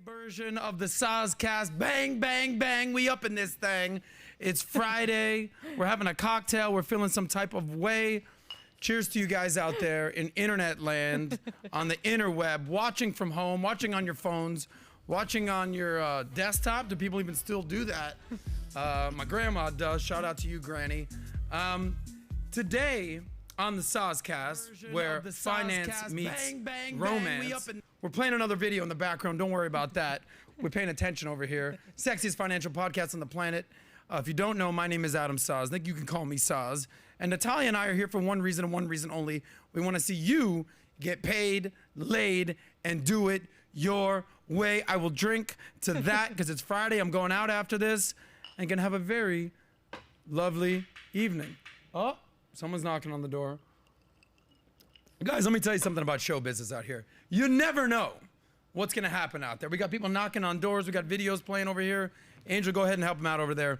Version of the SOSCAST. Bang, bang, bang. We up in this thing. It's Friday. We're having a cocktail. We're feeling some type of way. Cheers to you guys out there in internet land, on the interweb, watching from home, watching on your phones, watching on your desktop. Do people even still do that? My grandma does. Shout out to you, Granny. Today on the SOSCAST, where finance meets romance. We're playing another video in the background. Don't worry about that. We're paying attention over here. Sexiest financial podcast on the planet. If you don't know, my name is Adam Sosnick. You can call me Soz. And Natalia and I are here for one reason and one reason only. We want to see you get paid, laid, and do it your way. I will drink to that because it's Friday. I'm going out after this and going to have a very lovely evening. Oh, someone's knocking on the door. Guys, let me tell you something about show business out here. You never know what's going to happen out there. We got people knocking on doors. We got videos playing over here. Angel, go ahead and help them out over there.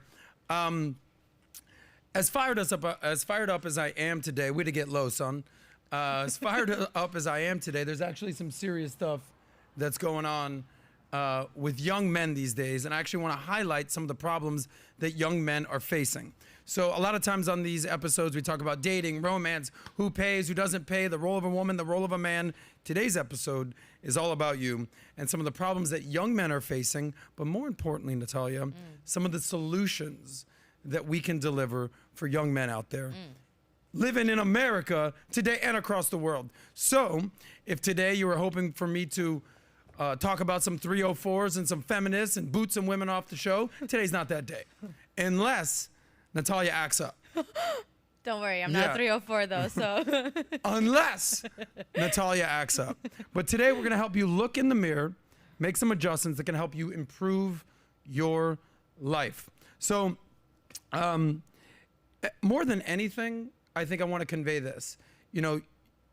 As fired up as I am today, way to get low, son. As fired up as I am today, there's actually some serious stuff that's going on with young men these days, and I actually want to highlight some of the problems that young men are facing. So a lot of times on these episodes, we talk about dating, romance, who pays, who doesn't pay, the role of a woman, the role of a man. Today's episode is all about you and some of the problems that young men are facing, but more importantly, Natalia, some of the solutions that we can deliver for young men out there. Living in America today and across the world. So if today you were hoping for me to talk about some 304s and some feminists and boot some women off the show, today's not that day. Unless Natalia acts up. Don't worry, I'm not 304 though, so. Unless Natalia acts up. But today we're gonna help you look in the mirror, make some adjustments that can help you improve your life. So, more than anything, I think I wanna convey this. You know,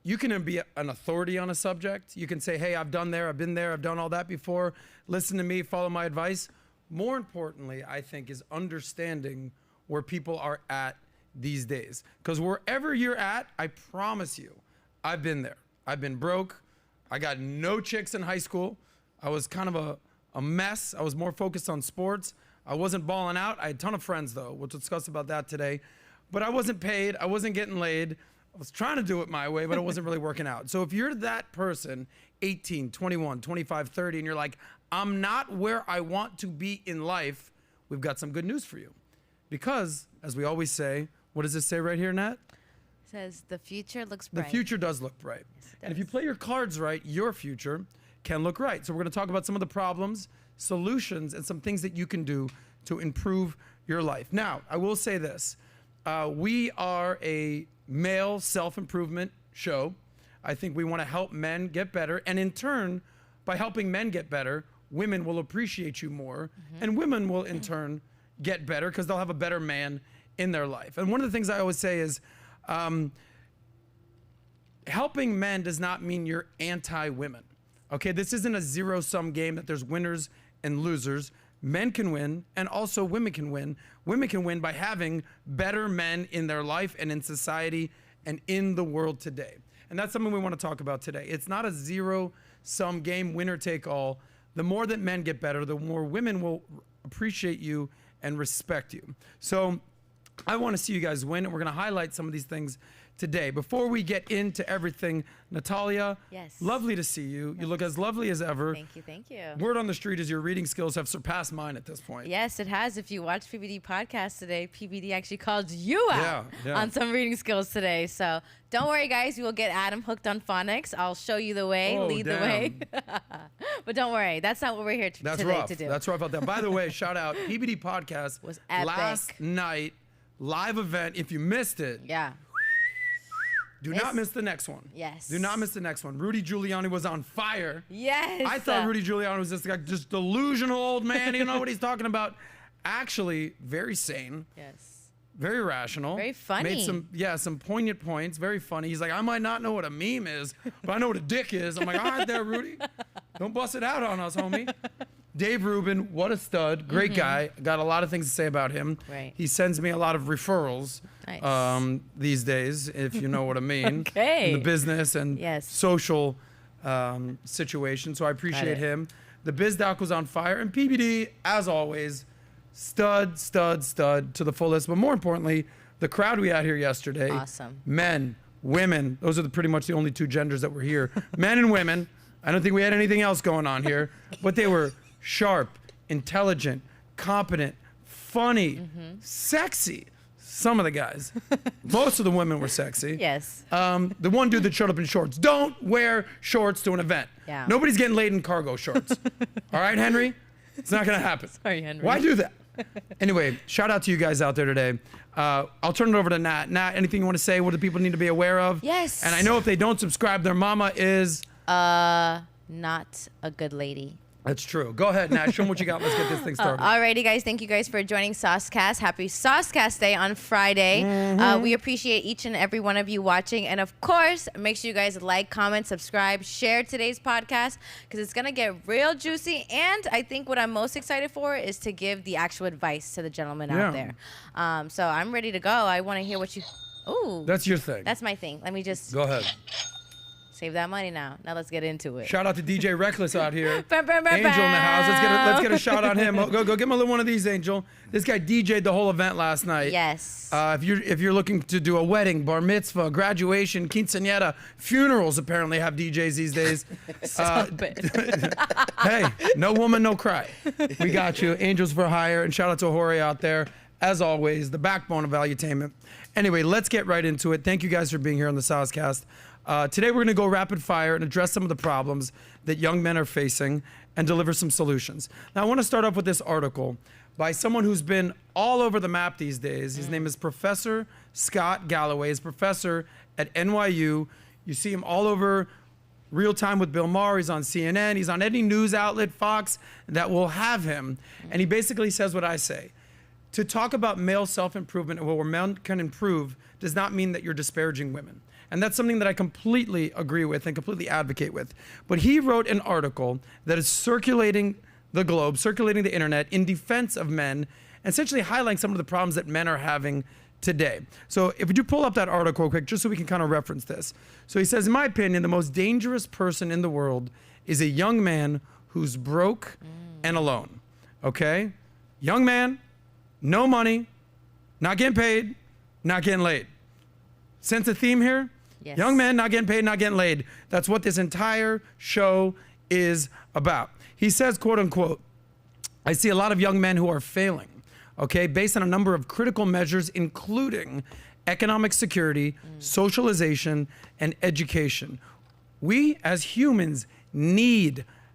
you can be an authority on a subject. You can say, hey, I've done there, I've been there, I've done all that before. Listen to me, follow my advice. More importantly, I think, is understanding where people are at these days. Because wherever you're at, I promise you, I've been there. I've been broke. I got no chicks in high school. I was kind of a mess. I was more focused on sports. I wasn't balling out. I had a ton of friends though. We'll discuss about that today. But I wasn't paid. I wasn't getting laid. I was trying to do it my way, but it wasn't really working out. So if you're that person, 18, 21, 25, 30, and you're like, I'm not where I want to be in life, we've got some good news for you. Because, as we always say, what does this say right here, Nat? It says, the future looks bright. The future does look bright. Yes, and if you play your cards right, your future can look right. So we're going to talk about some of the problems, solutions, and some things that you can do to improve your life. Now, I will say this. We are a male self-improvement show. I think we want to help men get better. And in turn, by helping men get better, women will appreciate you more. And women will, in turn, get better because they'll have a better man in their life. And one of the things I always say is helping men does not mean you're anti-women. Okay, this isn't a zero-sum game that there's winners and losers. Men can win, and also women can win. Women can win by having better men in their life and in society and in the world today. And that's something we want to talk about today. It's not a zero-sum game, winner take all. The more that men get better, the more women will appreciate you and respect you. So I want to see you guys win, and we're going to highlight some of these things today. Before we get into everything, Natalia, yes, lovely to see you. You look as lovely as ever. Thank you, thank you. Word on the street is your reading skills have surpassed mine at this point. Yes, it has. If you watched PBDPodcast today, PBD actually called you out on some reading skills today. So don't worry, guys. We will get Adam hooked on phonics. I'll show you the way, lead the way. But don't worry. That's not what we're here today to do. That's rough out there. By the way, shout out. PBDPodcast was epic. Last night, live event. If you missed it. Yeah. Do not miss the next one. Yes. Do not miss the next one. Rudy Giuliani was on fire. Yes. I thought Rudy Giuliani was this guy, just delusional old man. He don't know what he's talking about. Actually, very sane. Yes. Very rational. Very funny. Made some poignant points. Very funny. He's like, I might not know what a meme is, but I know what a dick is. I'm like, all right there, Rudy. Don't bust it out on us, homie. Dave Rubin, what a stud. Great guy. Got a lot of things to say about him. Right. He sends me a lot of referrals these days, if you know what I mean. Okay. In the business and social situation. So I appreciate him. The Biz Doc was on fire. And PBD, as always, stud to the fullest. But more importantly, the crowd we had here yesterday. Awesome. Men, women. Those are pretty much the only two genders that were here. Men and women. I don't think we had anything else going on here. But they were sharp, intelligent, competent, funny, sexy. Some of the guys. Most of the women were sexy. Yes. The one dude that showed up in shorts. Don't wear shorts to an event. Yeah. Nobody's getting laid in cargo shorts. All right, Henry? It's not going to happen. Sorry, Henry. Why do that? Anyway, shout out to you guys out there today. I'll turn it over to Nat. Nat, anything you want to say? What do people need to be aware of? Yes. And I know if they don't subscribe, their mama is... not a good lady. That's true. Go ahead, Nat. Show them what you got. Let's get this thing started. Alrighty, guys. Thank you guys for joining SOSCAST. Happy SOSCAST Day on Friday. We appreciate each and every one of you watching. And, of course, make sure you guys like, comment, subscribe, share today's podcast because it's going to get real juicy. And I think what I'm most excited for is to give the actual advice to the gentlemen out there. So I'm ready to go. I want to hear what you... Ooh. That's your thing. That's my thing. Let me just... Go ahead. Save that money now. Now let's get into it. Shout out to DJ Reckless out here. Bam, bam, bam, Angel in the house. Let's get a shot on him. Go give him a little one of these, Angel. This guy DJ'd the whole event last night. Yes. If you're looking to do a wedding, bar mitzvah, graduation, quinceañera, funerals apparently have DJs these days. Stop it. Hey, no woman, no cry. We got you. Angels for hire. And shout out to Jorge out there. As always, the backbone of Valuetainment. Anyway, let's get right into it. Thank you guys for being here on the SOSCAST. Today we're going to go rapid fire and address some of the problems that young men are facing and deliver some solutions. Now I want to start off with this article by someone who's been all over the map these days. His name is Professor Scott Galloway. He's a professor at NYU. You see him all over Real Time with Bill Maher. He's on CNN. He's on any news outlet, Fox, that will have him. And he basically says what I say. To talk about male self-improvement and where men can improve does not mean that you're disparaging women. And that's something that I completely agree with and completely advocate with. But he wrote an article that is circulating the globe, circulating the internet in defense of men, essentially highlighting some of the problems that men are having today. So if you pull up that article real quick, just so we can kind of reference this. So he says, in my opinion, the most dangerous person in the world is a young man who's broke and alone. Okay? Young man, no money, not getting paid, not getting laid. Sense a theme here? Yes. Young men not getting paid, not getting laid. That's what this entire show is about. He says, quote unquote, I see a lot of young men who are failing, okay, based on a number of critical measures, including economic security, socialization, and education. We as humans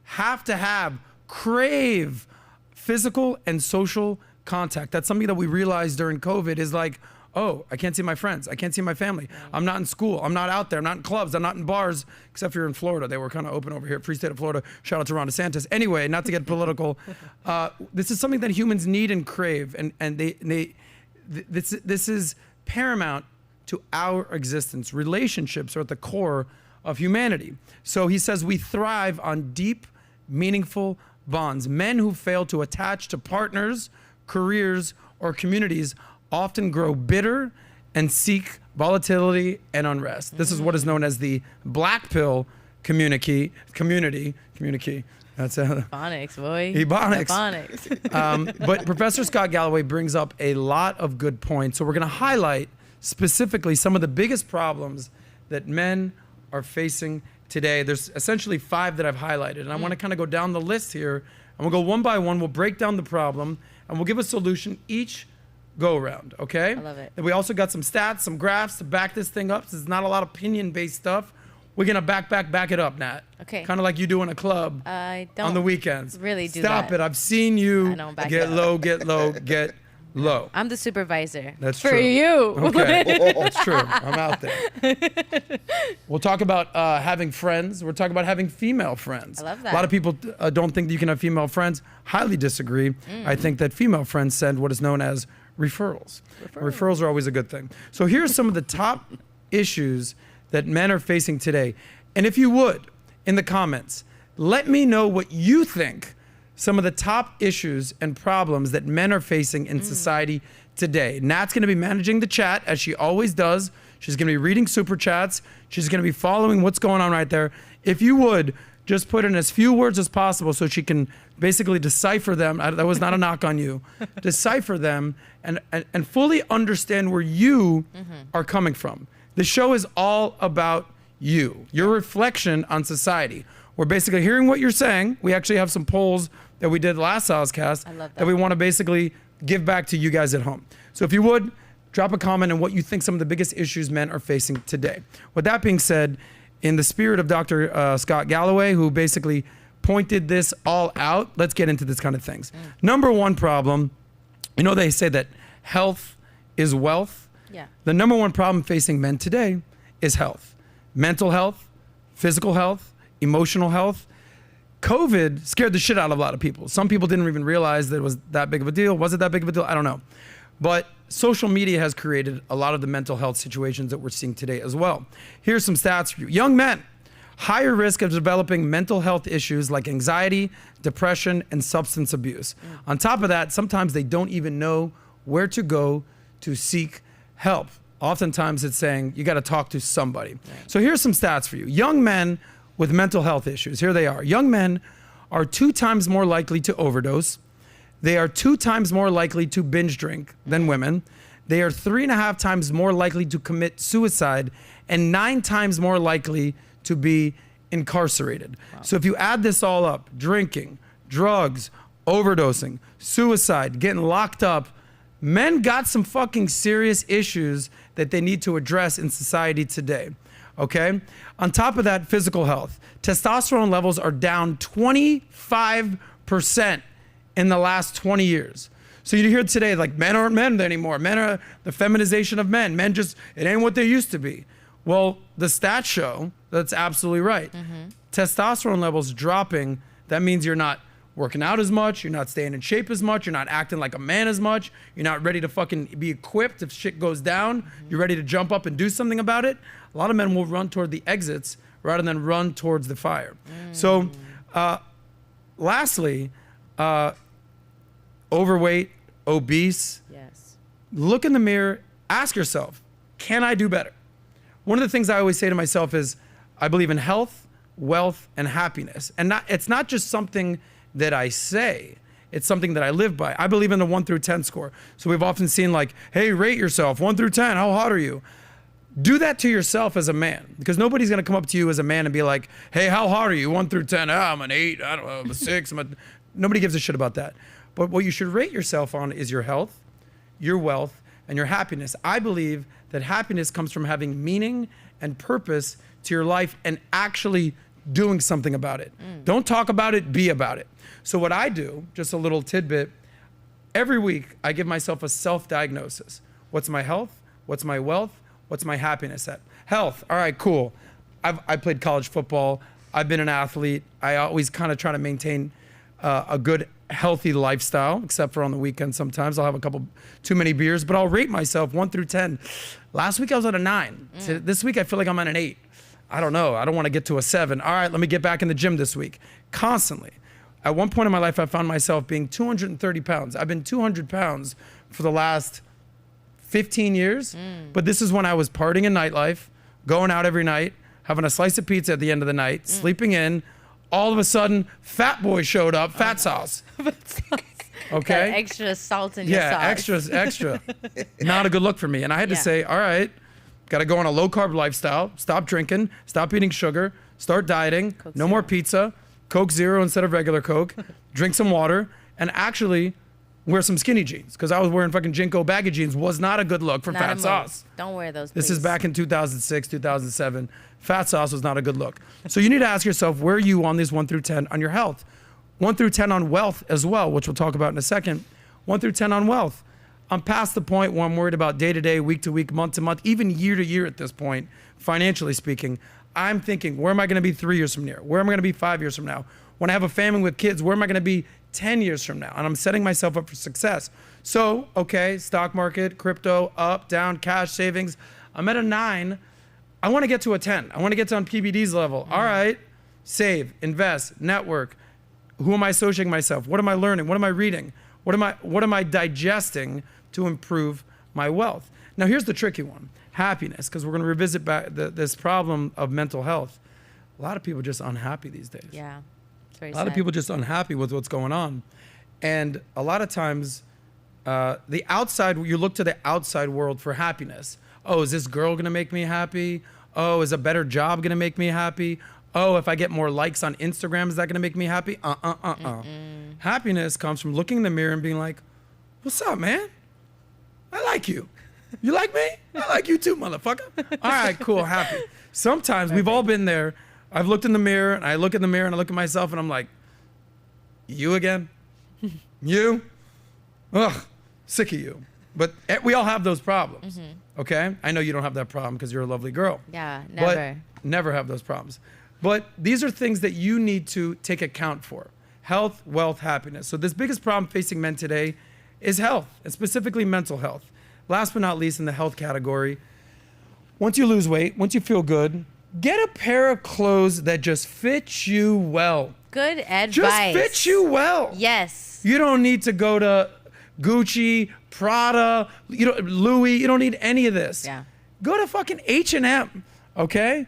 have to have, crave physical and social contact. That's something that we realized during COVID is like, oh, I can't see my friends. I can't see my family. I'm not in school. I'm not out there. I'm not in clubs. I'm not in bars, except for you're in Florida. They were kind of open over here. Free state of Florida. Shout out to Ron DeSantis. Anyway, not to get political. This is something that humans need and crave. And this is paramount to our existence. Relationships are at the core of humanity. So he says we thrive on deep, meaningful bonds. Men who fail to attach to partners, careers, or communities often grow bitter and seek volatility and unrest. This is what is known as the black pill community. That's Ebonics, boy. Ebonics. But Professor Scott Galloway brings up a lot of good points. So we're going to highlight specifically some of the biggest problems that men are facing today. There's essentially 5 that I've highlighted. And I want to kind of go down the list here. And we'll go one by one. We'll break down the problem. And we'll give a solution each go around, okay? I love it. And we also got some stats, some graphs to back this thing up. Since it's not a lot of opinion-based stuff. We're going to back it up, Nat. Okay. Kind of like you do in a club I don't on the weekends. really do Stop that. it. I've seen you get low, get low. I'm the supervisor. That's for true. you. Okay, that's true. I'm out there. We'll talk about having friends. We're talking about having female friends. I love that. A lot of people don't think that you can have female friends. Highly disagree. I think that female friends send what is known as referrals. Referrals are always a good thing. So here's some of the top issues that men are facing today. And if you would, in the comments, let me know what you think some of the top issues and problems that men are facing in society today. Nat's going to be managing the chat, as she always does. She's going to be reading super chats. She's going to be following what's going on right there. If you would, just put in as few words as possible so she can basically decipher them. That was not a knock on you. Decipher them and fully understand where you are coming from. The show is all about you, your reflection on society. We're basically hearing what you're saying. We actually have some polls that we did last SOSCAST that we want to basically give back to you guys at home. So if you would, drop a comment on what you think some of the biggest issues men are facing today. With that being said, in the spirit of Dr. Scott Galloway, who basically pointed this all out, let's get into this kind of things. Number one problem, you know, they say that health is wealth. Yeah. The number one problem facing men today is health. Mental health, physical health, emotional health. COVID scared the shit out of a lot of people. Some people didn't even realize that it was that big of a deal. Was it that big of a deal? I don't know. But social media has created a lot of the mental health situations that we're seeing today as well. Here's some stats for you. Young men, higher risk of developing mental health issues like anxiety, depression, and substance abuse. On top of that, sometimes they don't even know where to go to seek help. Oftentimes it's saying you got to talk to somebody. Right. So here's some stats for you. Young men with mental health issues, here they are. Young men are 2 times more likely to overdose. They are 2 times more likely to binge drink than women. They are 3.5 times more likely to commit suicide and 9 times more likely to be incarcerated. Wow. So if you add this all up, drinking, drugs, overdosing, suicide, getting locked up, men got some fucking serious issues that they need to address in society today, okay? On top of that, physical health. Testosterone levels are down 25% in the last 20 years. So you hear today, like, men aren't men anymore. Men are the feminization of men. Men just, it ain't what they used to be. Well, the stats show that's absolutely right. Testosterone levels dropping, that means you're not working out as much, you're not staying in shape as much, you're not acting like a man as much, you're not ready to fucking be equipped if shit goes down, you're ready to jump up and do something about it. A lot of men will run toward the exits rather than run towards the fire. So, lastly, overweight, obese. Yes. Look in the mirror, ask yourself, can I do better? One of the things I always say to myself is, I believe in health, wealth, and happiness. And it's not just something that I say, it's something that I live by. I believe in the 1 through 10 score. So we've often seen like, hey, rate yourself 1 through 10, how hot are you? Do that to yourself as a man, because nobody's gonna come up to you as a man and be like, hey, how hot are you? 1 through 10, I'm an 8, I don't know, I'm a 6, nobody gives a shit about that. But what you should rate yourself on is your health, your wealth, and your happiness. I believe that happiness comes from having meaning and purpose to your life and actually doing something about it. Don't talk about it, be about it. So what I do, just a little tidbit, every week I give myself a self-diagnosis. What's my health? What's my wealth? What's my happiness at? Health, all right, cool. I played college football. I've been an athlete. I always kind of try to maintain a good, healthy lifestyle, except for on the weekend sometimes. I'll have a couple too many beers, but I'll rate myself 1 through 10. Last week I was at a 9. This week I feel like I'm at an 8. I don't know. I don't want to get to a 7. All right, let me get back in the gym this week. Constantly. At one point in my life, I found myself being 230 pounds. I've been 200 pounds for the last 15 years, but this is when I was partying in nightlife, going out every night, having a slice of pizza at the end of the night, sleeping in. All of a sudden, Fat Boy showed up, fat sauce. Okay? That extra salt in your sauce. Yeah, extra. Not a good look for me. And I had to say, all right, got to go on a low-carb lifestyle, stop drinking, stop eating sugar, start dieting, Coke no Zero. More pizza, Coke Zero instead of regular Coke, drink some water, and actually wear some skinny jeans, because I was wearing fucking Jinko baggy jeans. Was not a good look for fat sauce. Don't wear those, This is back in 2006, 2007. Fat sauce was not a good look. So you need to ask yourself, where are you on these 1 through 10 on your health? 1 through 10 on wealth as well, which we'll talk about in a second. 1 through 10 on wealth. I'm past the point where I'm worried about day to day, week to week, month to month, even year to year at this point, financially speaking. I'm thinking, where am I going to be 3 years from now? Where am I going to be 5 years from now? When I have a family with kids, where am I going to be 10 years from now? And I'm setting myself up for success. So, okay, stock market, crypto, up, down, cash, savings. I'm at a 9. I want to get to a 10. I want to get to on PBD's level. All right, save, invest, network, Who am I associating myself? What am I learning? What am I reading? What am I digesting to improve my wealth? Now, here's the tricky one. Happiness, because we're going to revisit back this problem of mental health. A lot of people are just unhappy these days. Yeah. It's very a lot of people just unhappy with what's going on. And a lot of times, you look to the outside world for happiness. Oh, is this girl going to make me happy? Oh, is a better job going to make me happy? Oh, if I get more likes on Instagram, is that going to make me happy? Happiness comes from looking in the mirror and being like, what's up, man? I like you. You like me? I like you too, motherfucker. All right, cool, happy. Sometimes we've all been there. I've looked in the mirror, and I look in the mirror, and I look at myself, and I'm like, you again? You? Ugh, sick of you. But we all have those problems, okay? I know you don't have that problem because you're a lovely girl. Yeah, never. But never have those problems. But these are things that you need to take account for. Health, wealth, happiness. So this biggest problem facing men today is health, and specifically mental health. Last but not least in the health category, once you lose weight, once you feel good, get a pair of clothes that just fit you well. Good advice. Just fit you well. Yes. You don't need to go to Gucci, Prada, Louis. You don't need any of this. Yeah. Go to fucking H&M, okay?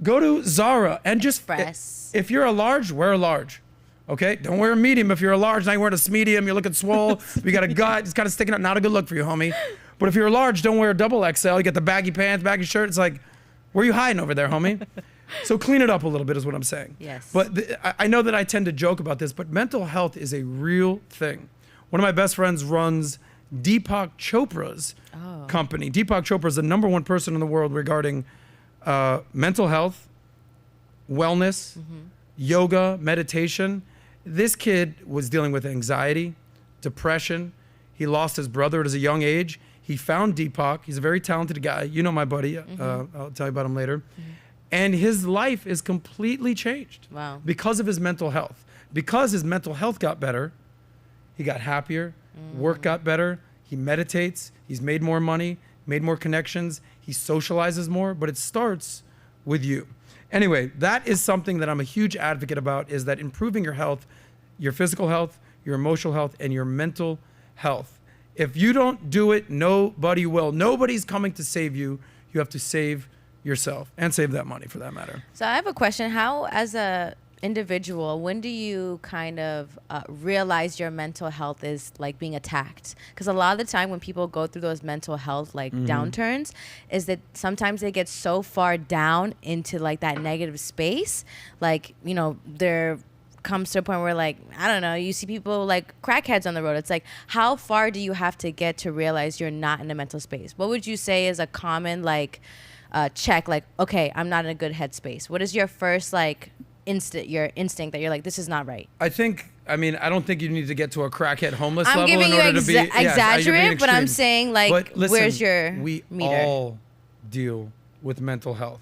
Go to Zara and just Express. If you're a large, wear a large. Okay? Don't wear a medium if you're a large. Now you're wearing a medium, you're looking swole, you got a gut, it's kind of sticking out. Not a good look for you, homie. But if you're a large, don't wear a double XL. You get the baggy pants, baggy shirt. It's like, where are you hiding over there, homie? So clean it up a little bit is what I'm saying. Yes. But I know that I tend to joke about this, but mental health is a real thing. One of my best friends runs Deepak Chopra's company. Deepak Chopra is the #1 person in the world regarding mental health, wellness, yoga, meditation. This kid was dealing with anxiety, depression. He lost his brother at a young age. He found Deepak. He's a very talented guy. You know my buddy. I'll tell you about him later. And his life is completely changed. Wow. Because of his mental health. Because his mental health got better, he got happier, work got better, he meditates, he's made more money, made more connections, he socializes more, but it starts with you. Anyway, that is something that I'm a huge advocate about, is that improving your health, your physical health, your emotional health, and your mental health. If you don't do it, nobody will. Nobody's coming to save you. You have to save yourself and save that money for that matter. So I have a question. How, as a individual, when do you kind of realize your mental health is like being attacked? Because a lot of the time when people go through those mental health like downturns, is that sometimes they get so far down into like that negative space, like, you know, there comes to a point where, like, I don't know, you see people like crackheads on the road. It's like, how far do you have to get to realize you're not in a mental space? What would you say is a common like check, like, okay, I'm not in a good headspace? What is your first like your instinct that you're like, this is not right? I don't think you need to get to a crackhead homeless I'm level giving in you order to be exaggerate, but I'm saying like, but listen, where's your we meter? all deal with mental health.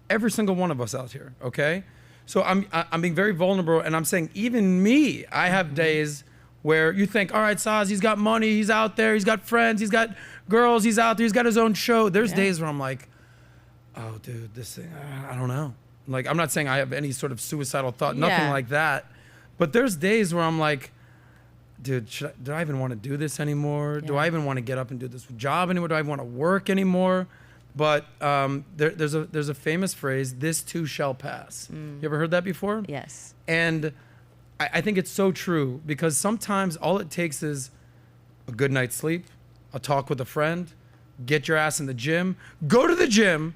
Every single one of us out here, okay? So I'm being very vulnerable, and I'm saying even me, I have days where you think, all right, Saz, he's got money, he's out there, he's got friends, he's got girls, he's out there, he's got his own show. There's days where I'm like, oh, dude, this thing, I don't know. Like, I'm not saying I have any sort of suicidal thought, nothing like that. But there's days where I'm like, dude, do I even want to do this anymore? Do I even want to get up and do this job anymore? Do I want to work anymore? But there's a famous phrase, this too shall pass. You ever heard that before? Yes. And I think it's so true, because sometimes all it takes is a good night's sleep, a talk with a friend, get your ass in the gym, go to the gym,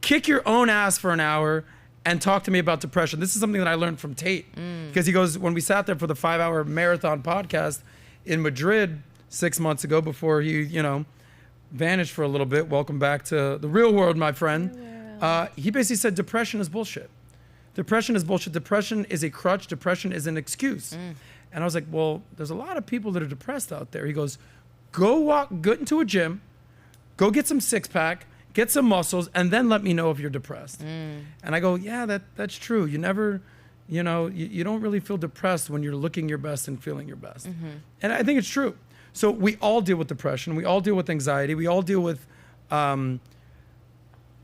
kick your own ass for an hour, and talk to me about depression. This is something that I learned from Tate, because he goes, when we sat there for the 5-hour marathon podcast in Madrid 6 months ago, before he, vanished for a little bit, welcome back to the real world, my friend. He basically said depression is bullshit. Depression is bullshit. Depression is a crutch. Depression is an excuse. And I was like, well, there's a lot of people that are depressed out there. He goes, go into a gym, go get some six-pack, get some muscles, and then let me know if you're depressed. And I go, yeah, that's true. You never, you don't really feel depressed when you're looking your best and feeling your best. And I think it's true. So we all deal with depression. We all deal with anxiety. We all deal with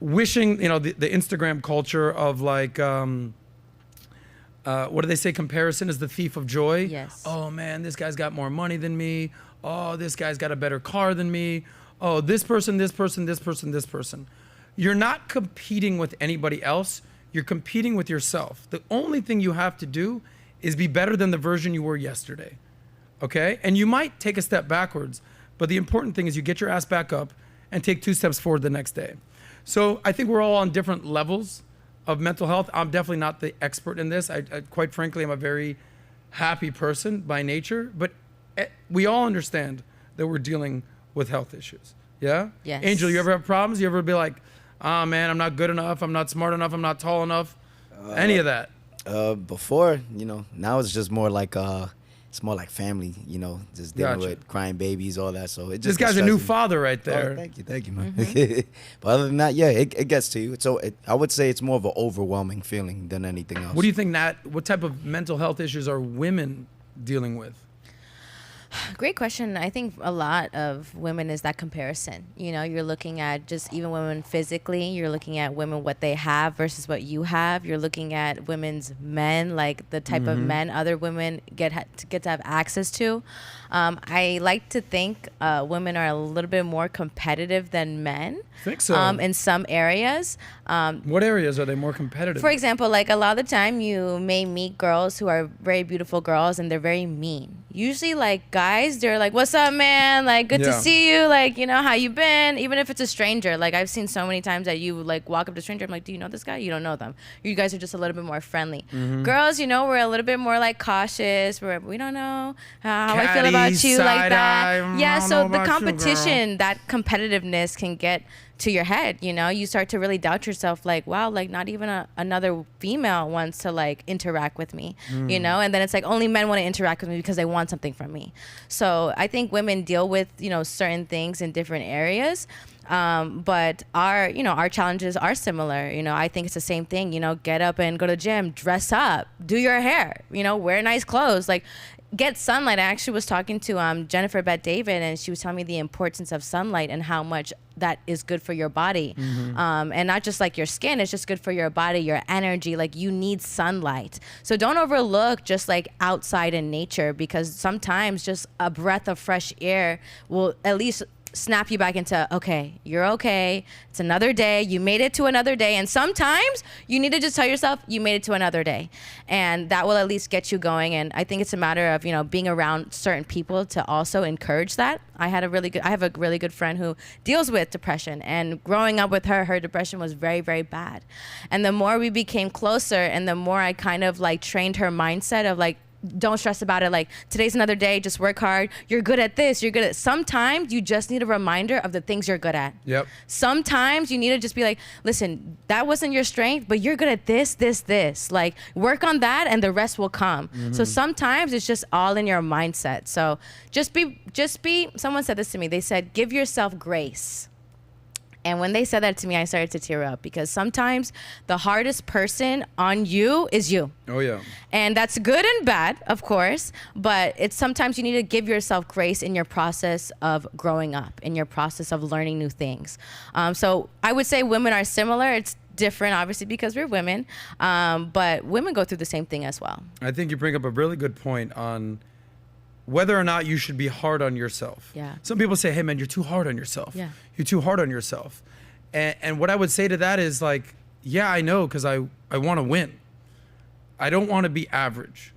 wishing, the Instagram culture of like what do they say? Comparison is the thief of joy. Yes. Oh man, this guy's got more money than me. Oh, this guy's got a better car than me. Oh, this person, this person, this person, this person. You're not competing with anybody else. You're competing with yourself. The only thing you have to do is be better than the version you were yesterday. Okay? And you might take a step backwards, but the important thing is you get your ass back up and take 2 steps forward the next day. So I think we're all on different levels of mental health. I'm definitely not the expert in this. I quite frankly, I'm a very happy person by nature, but we all understand that we're dealing with health issues. Yeah? Yes. Angel, you ever have problems? You ever be like, oh man, I'm not good enough, I'm not smart enough, I'm not tall enough? Any of that? Before, now it's just more like it's more like family, just dealing with crying babies, all that. So it just this guy's a new father right there. Oh, thank you, man. But other than that, yeah, it gets to you. So I would say it's more of an overwhelming feeling than anything else. What do you think, Nat? What type of mental health issues are women dealing with? Great question. I think a lot of women is that comparison. You're looking at just even women physically. You're looking at women, what they have versus what you have. You're looking at women's men, like the type of men other women get to have access to. I like to think women are a little bit more competitive than men. I think so. In some areas. What areas are they more competitive? For example, like a lot of the time you may meet girls who are very beautiful girls and they're very mean. Usually like guys, they're like, what's up, man? Like, good to see you. Like, how you been? Even if it's a stranger. Like, I've seen so many times that you like walk up to a stranger. I'm like, do you know this guy? You don't know them. You guys are just a little bit more friendly. Girls, we're a little bit more like cautious. We don't know how I feel about you like that. Yeah, so the competition, that competitiveness can get to your head. You start to really doubt yourself, like, wow, like not even another female wants to like interact with me, and then it's like only men want to interact with me because they want something from me. So I think women deal with certain things in different areas, but our challenges are similar. I think it's the same thing. Get up and go to the gym, dress up, do your hair, wear nice clothes, like get sunlight. I actually was talking to Jennifer Bette David, and she was telling me the importance of sunlight and how much that is good for your body. And not just like your skin, it's just good for your body, your energy. Like you need sunlight. So don't overlook just like outside in nature, because sometimes just a breath of fresh air will at least snap you back into, okay, you're okay. It's another day. You made it to another day. And sometimes you need to just tell yourself you made it to another day. And that will at least get you going. And I think it's a matter of, being around certain people to also encourage that. I have a really good friend who deals with depression, and growing up with her depression was very, very bad. And the more we became closer and the more I kind of like trained her mindset of like, don't stress about it. Like, today's another day. Just work hard. You're good at this. You're good at. Sometimes you just need a reminder of the things you're good at. Yep. Sometimes you need to just be like, listen, that wasn't your strength, but you're good at this, this, this. Like, work on that, and the rest will come. So sometimes it's just all in your mindset. So just be. Someone said this to me. They said, give yourself grace. And when they said that to me, I started to tear up, because sometimes the hardest person on you is you. Oh, yeah. And that's good and bad, of course, but it's sometimes you need to give yourself grace in your process of growing up, in your process of learning new things. So I would say women are similar. It's different, obviously, because we're women, but women go through the same thing as well. I think you bring up a really good point on whether or not you should be hard on yourself. Yeah. Some people say, hey, man, you're too hard on yourself. Yeah. You're too hard on yourself. And what I would say to that is like, yeah, I know, because I want to win. I don't want to be average.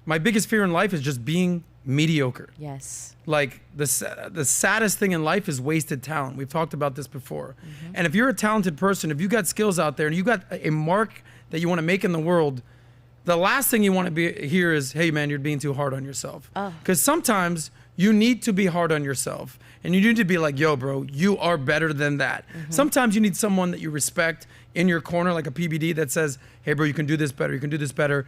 My biggest fear in life is just being mediocre. Yes. Like the saddest thing in life is wasted talent. We've talked about this before. And if you're a talented person, if you got skills out there and you got a mark that you want to make in the world, the last thing you want to hear is, hey, man, you're being too hard on yourself. Because sometimes you need to be hard on yourself. And you need to be like, yo, bro, you are better than that. Sometimes you need someone that you respect in your corner, like a PBD that says, hey, bro, you can do this better. You can do this better.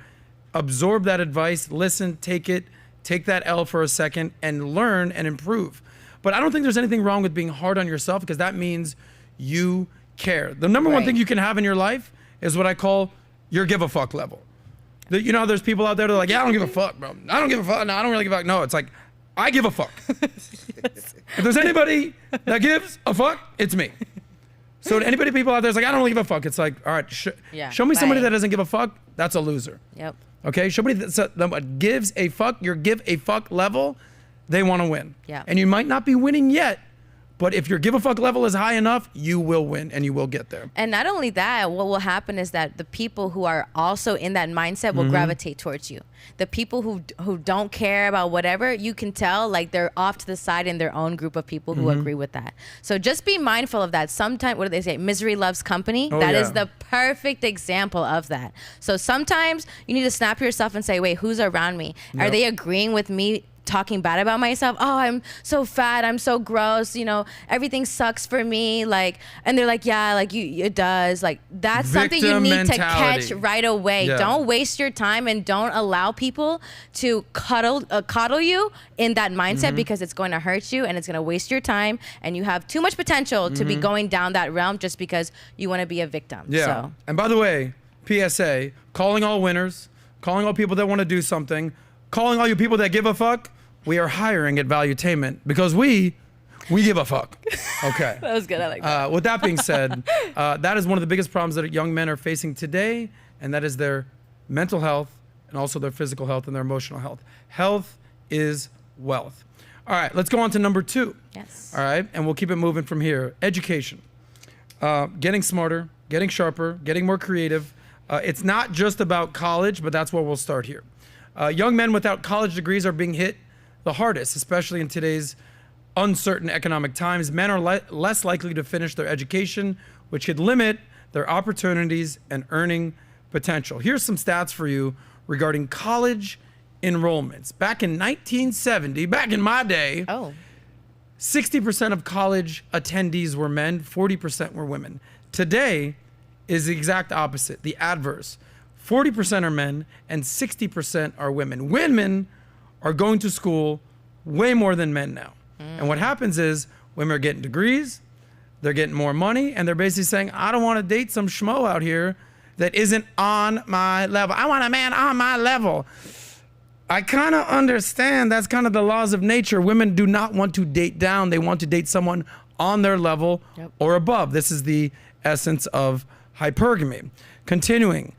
Absorb that advice, listen, take it, take that L for a second, and learn and improve. But I don't think there's anything wrong with being hard on yourself, because that means you care. The number one thing you can have in your life is what I call your give a fuck level. There's people out there that are like, yeah, I don't give a fuck, bro. I don't give a fuck. No, I don't really give a fuck. No, it's like, I give a fuck. If there's anybody that gives a fuck, it's me. So people out there is like, I don't really give a fuck. It's like, all right, show me somebody that doesn't give a fuck. That's a loser. Yep. Okay, somebody that gives a fuck, your give a fuck level, they want to win. Yeah. And you might not be winning yet, but if your give a fuck level is high enough, you will win and you will get there. And not only that, what will happen is that the people who are also in that mindset will gravitate towards you. The people who don't care about whatever, you can tell like they're off to the side in their own group of people who agree with that. So just be mindful of that. Sometimes, what do they say? Misery loves company. That is the perfect example of that. So sometimes you need to snap yourself and say, wait, who's around me? Are they agreeing with me talking bad about myself? Oh, I'm so fat, I'm so gross, you know, everything sucks for me, like, and they're like, yeah, like it does. Like, that's something you need to catch right away. Don't waste your time and don't allow people to coddle you in that mindset, because it's going to hurt you and it's going to waste your time, and you have too much potential to be going down that realm just because you want to be a victim. So. And by the way, PSA, calling all winners, calling all people that want to do something, calling all you people that give a fuck. We are hiring at Valuetainment because we give a fuck. Okay. That was good. I like that. With that being said, that is one of the biggest problems that young men are facing today, and that is their mental health and also their physical health and their emotional health. Health is wealth. All right, let's go on to number 2. Yes. All right, and we'll keep it moving from here. Education. Getting smarter, getting sharper, getting more creative. It's not just about college, but that's where we'll start here. Young men without college degrees are being hit the hardest, especially in today's uncertain economic times. Men are less likely to finish their education, which could limit their opportunities and earning potential. Here's some stats for you regarding college enrollments. Back in 1970, back in my day, 60% of college attendees were men, 40% were women. Today is the exact opposite, the adverse. 40% are men and 60% are women. Women are going to school way more than men now. And what happens is women are getting degrees, they're getting more money, and they're basically saying, I don't want to date some schmo out here that isn't on my level. I want a man on my level. I kind of understand that's kind of the laws of nature. Women do not want to date down. They want to date someone on their level or above. This is the essence of hypergamy. Continuing,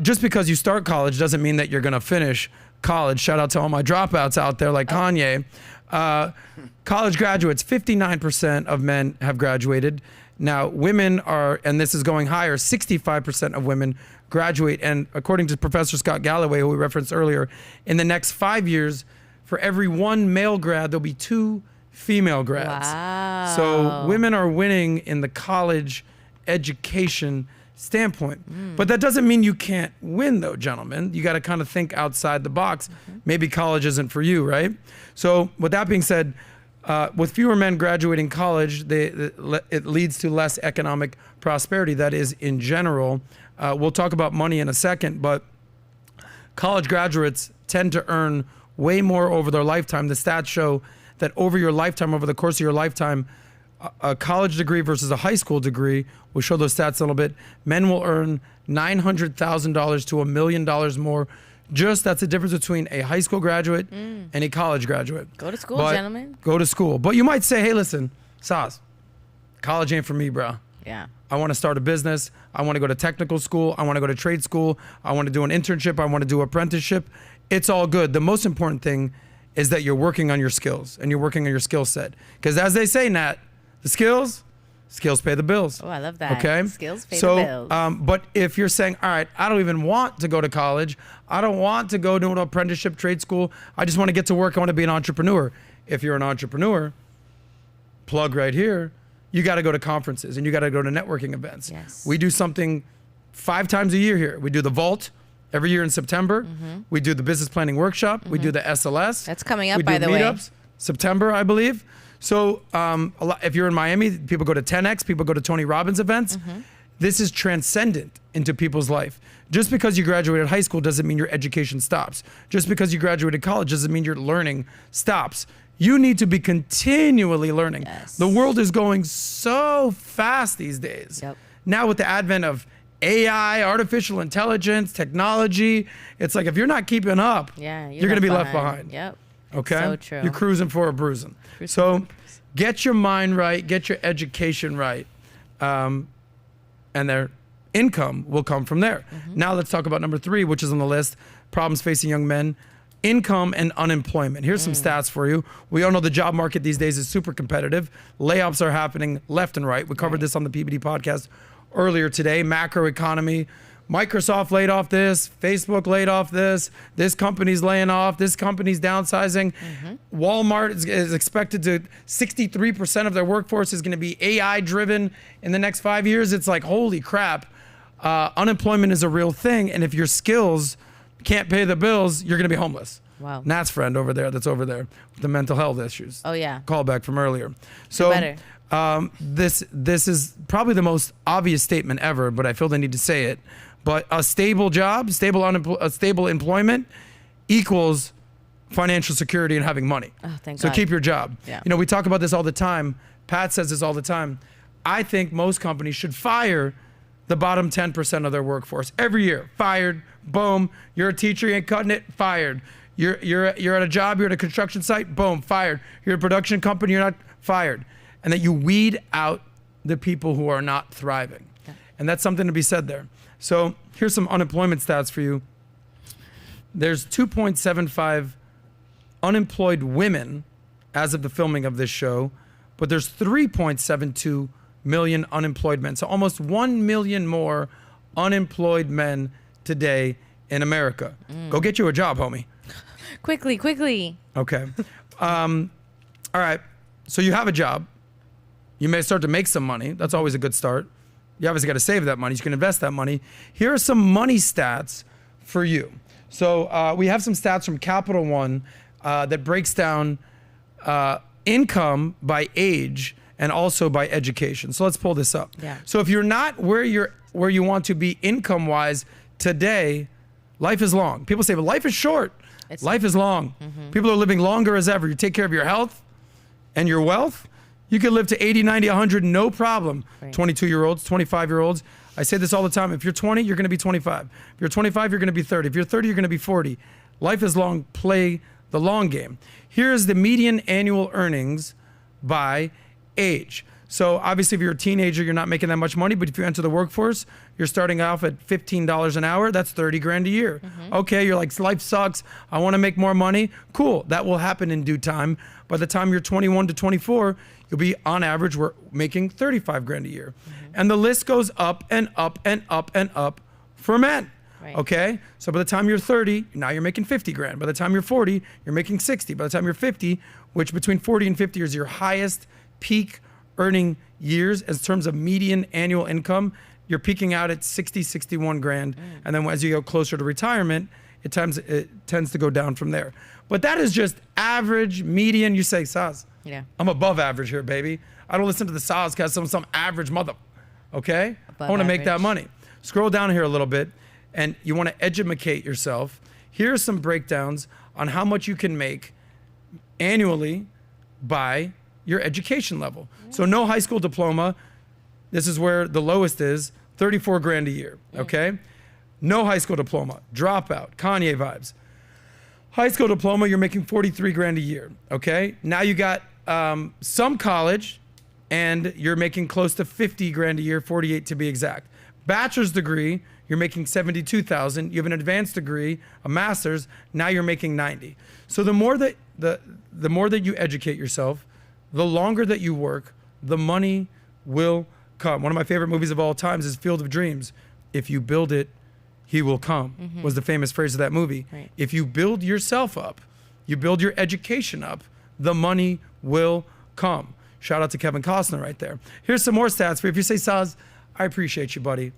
just because you start college doesn't mean that you're going to finish college. Shout out to all my dropouts out there like Kanye. College graduates, 59% of men have graduated. Now women are, and this is going higher, 65% of women graduate. And according to Professor Scott Galloway, who we referenced earlier, in the next 5 years, for every 1 male grad, there'll be 2 female grads. Wow. So women are winning in the college education standpoint. But that doesn't mean you can't win though, gentlemen. You got to kind of think outside the box. Maybe college isn't for you, right? So with that being said, with fewer men graduating college, it leads to less economic prosperity. That is in general. We'll talk about money in a second, but college graduates tend to earn way more over their lifetime. The stats show that over your lifetime, over the course of your lifetime, a college degree versus a high school degree, we'll show those stats a little bit. Men will earn $900,000 to $1 million more. That's the difference between a high school graduate and a college graduate. Go to school, gentlemen. Go to school. But you might say, hey, listen, Sos, college ain't for me, bro. Yeah. I want to start a business. I want to go to technical school. I want to go to trade school. I want to do an internship. I want to do apprenticeship. It's all good. The most important thing is that you're working on your skills and you're working on your skill set. Because as they say, Nat, the skills pay the bills. Oh, I love that. Okay. Skills pay the bills. But if you're saying, all right, I don't even want to go to college. I don't want to go to an apprenticeship trade school. I just want to get to work. I want to be an entrepreneur. If you're an entrepreneur, plug right here, you got to go to conferences and you got to go to networking events. Yes. We do something 5 times a year here. We do the Vault every year in September. We do the business planning workshop. We do the SLS. That's coming up, by the way. Meetups, September, I believe. So if you're in Miami, people go to 10X, people go to Tony Robbins events. This is transcendent into people's life. Just because you graduated high school doesn't mean your education stops. Just because you graduated college doesn't mean your learning stops. You need to be continually learning. Yes. The world is going so fast these days. Yep. Now with the advent of AI, artificial intelligence, technology, it's like if you're not keeping up, you're going to be left behind. Yep. Okay? So true. You're cruising for a bruising. So get your mind right, get your education right, and their income will come from there. Now let's talk about number 3, which is on the list, problems facing young men: income and unemployment. Here's some stats for you. We all know the job market these days is super competitive. Layoffs are happening left and right. We covered this on the PBD podcast earlier today. Macroeconomy. Microsoft laid off this, Facebook laid off this company's laying off, this company's downsizing. Walmart is expected to, 63% of their workforce is going to be AI driven in the next 5 years. It's like, holy crap. Unemployment is a real thing. And if your skills can't pay the bills, you're going to be homeless. Wow. Nat's friend over there, that's over there with the mental health issues. Oh, yeah. Callback from earlier. So this is probably the most obvious statement ever, but I feel the need to say it. But a stable job, stable employment equals financial security and having money. Oh, thank God. So keep your job. Yeah. You know, we talk about this all the time. Pat says this all the time. I think most companies should fire the bottom 10% of their workforce every year. Fired, boom. You're a teacher, you ain't cutting it, fired. You're at a job, you're at a construction site, boom, fired. You're at a production company, you're not fired. And that you weed out the people who are not thriving. Yeah. And that's something to be said there. So here's some unemployment stats for you. There's 2.75 unemployed women as of the filming of this show, but there's 3.72 million unemployed men. So almost 1 million more unemployed men today in America. Go get you a job, homie. Quickly. Okay. All right. So you have a job. You may start to make some money. That's always a good start. You obviously got to save that money. You can invest that money. Here are some money stats for you. So we have some stats from Capital One that breaks down income by age and also by education. So let's pull this up. Yeah. So if you're not where you want to be income-wise today, life is long. People say, but life is short. Life is long. People are living longer as ever. You take care of your health and your wealth, you could live to 80, 90, 100, no problem. Right. 22-year-olds, 25-year-olds. I say this all the time. If you're 20, you're going to be 25. If you're 25, you're going to be 30. If you're 30, you're going to be 40. Life is long. Play the long game. Here's the median annual earnings by age. So obviously, if you're a teenager, you're not making that much money. But if you enter the workforce, you're starting off at $15 an hour. That's 30 grand a year. Okay, you're like, life sucks. I want to make more money. Cool. That will happen in due time. By the time you're 21 to 24, you'll be, on average, we're making 35 grand a year. And the list goes up and up and up and up for men. Right. Okay? So by the time you're 30, now you're making 50 grand. By the time you're 40, you're making 60. By the time you're 50, which between 40 and 50 is your highest peak earning years in terms of median annual income, you're peaking out at 60, 61 grand. And then as you go closer to retirement, it tends to go down from there. But that is just average, median. You say, Saz, yeah, I'm above average here, baby. I don't listen to the SOSCAST, some average mother, okay? Above I want to make average. that money. Scroll down here a little bit, and you want to educate yourself. Here are some breakdowns on how much you can make annually by your education level. Yeah. So no high school diploma. This is where the lowest is, 34 grand a year, okay? No high school diploma, dropout, Kanye vibes. High school diploma, you're making 43 grand a year, okay? Now you got some college, and you're making close to 50 grand a year, 48 to be exact. Bachelor's degree, you're making 72,000. You have an advanced degree, a master's, now you're making 90. So the more that the more that you educate yourself, the longer that you work, the money will come. One of my favorite movies of all times is Field of Dreams. If you build it, he will come, was the famous phrase of that movie. Right. If you build yourself up, you build your education up, the money will come. Shout out to Kevin Costner right there. Here's some more stats for you. If you say, Saz, I appreciate you, buddy,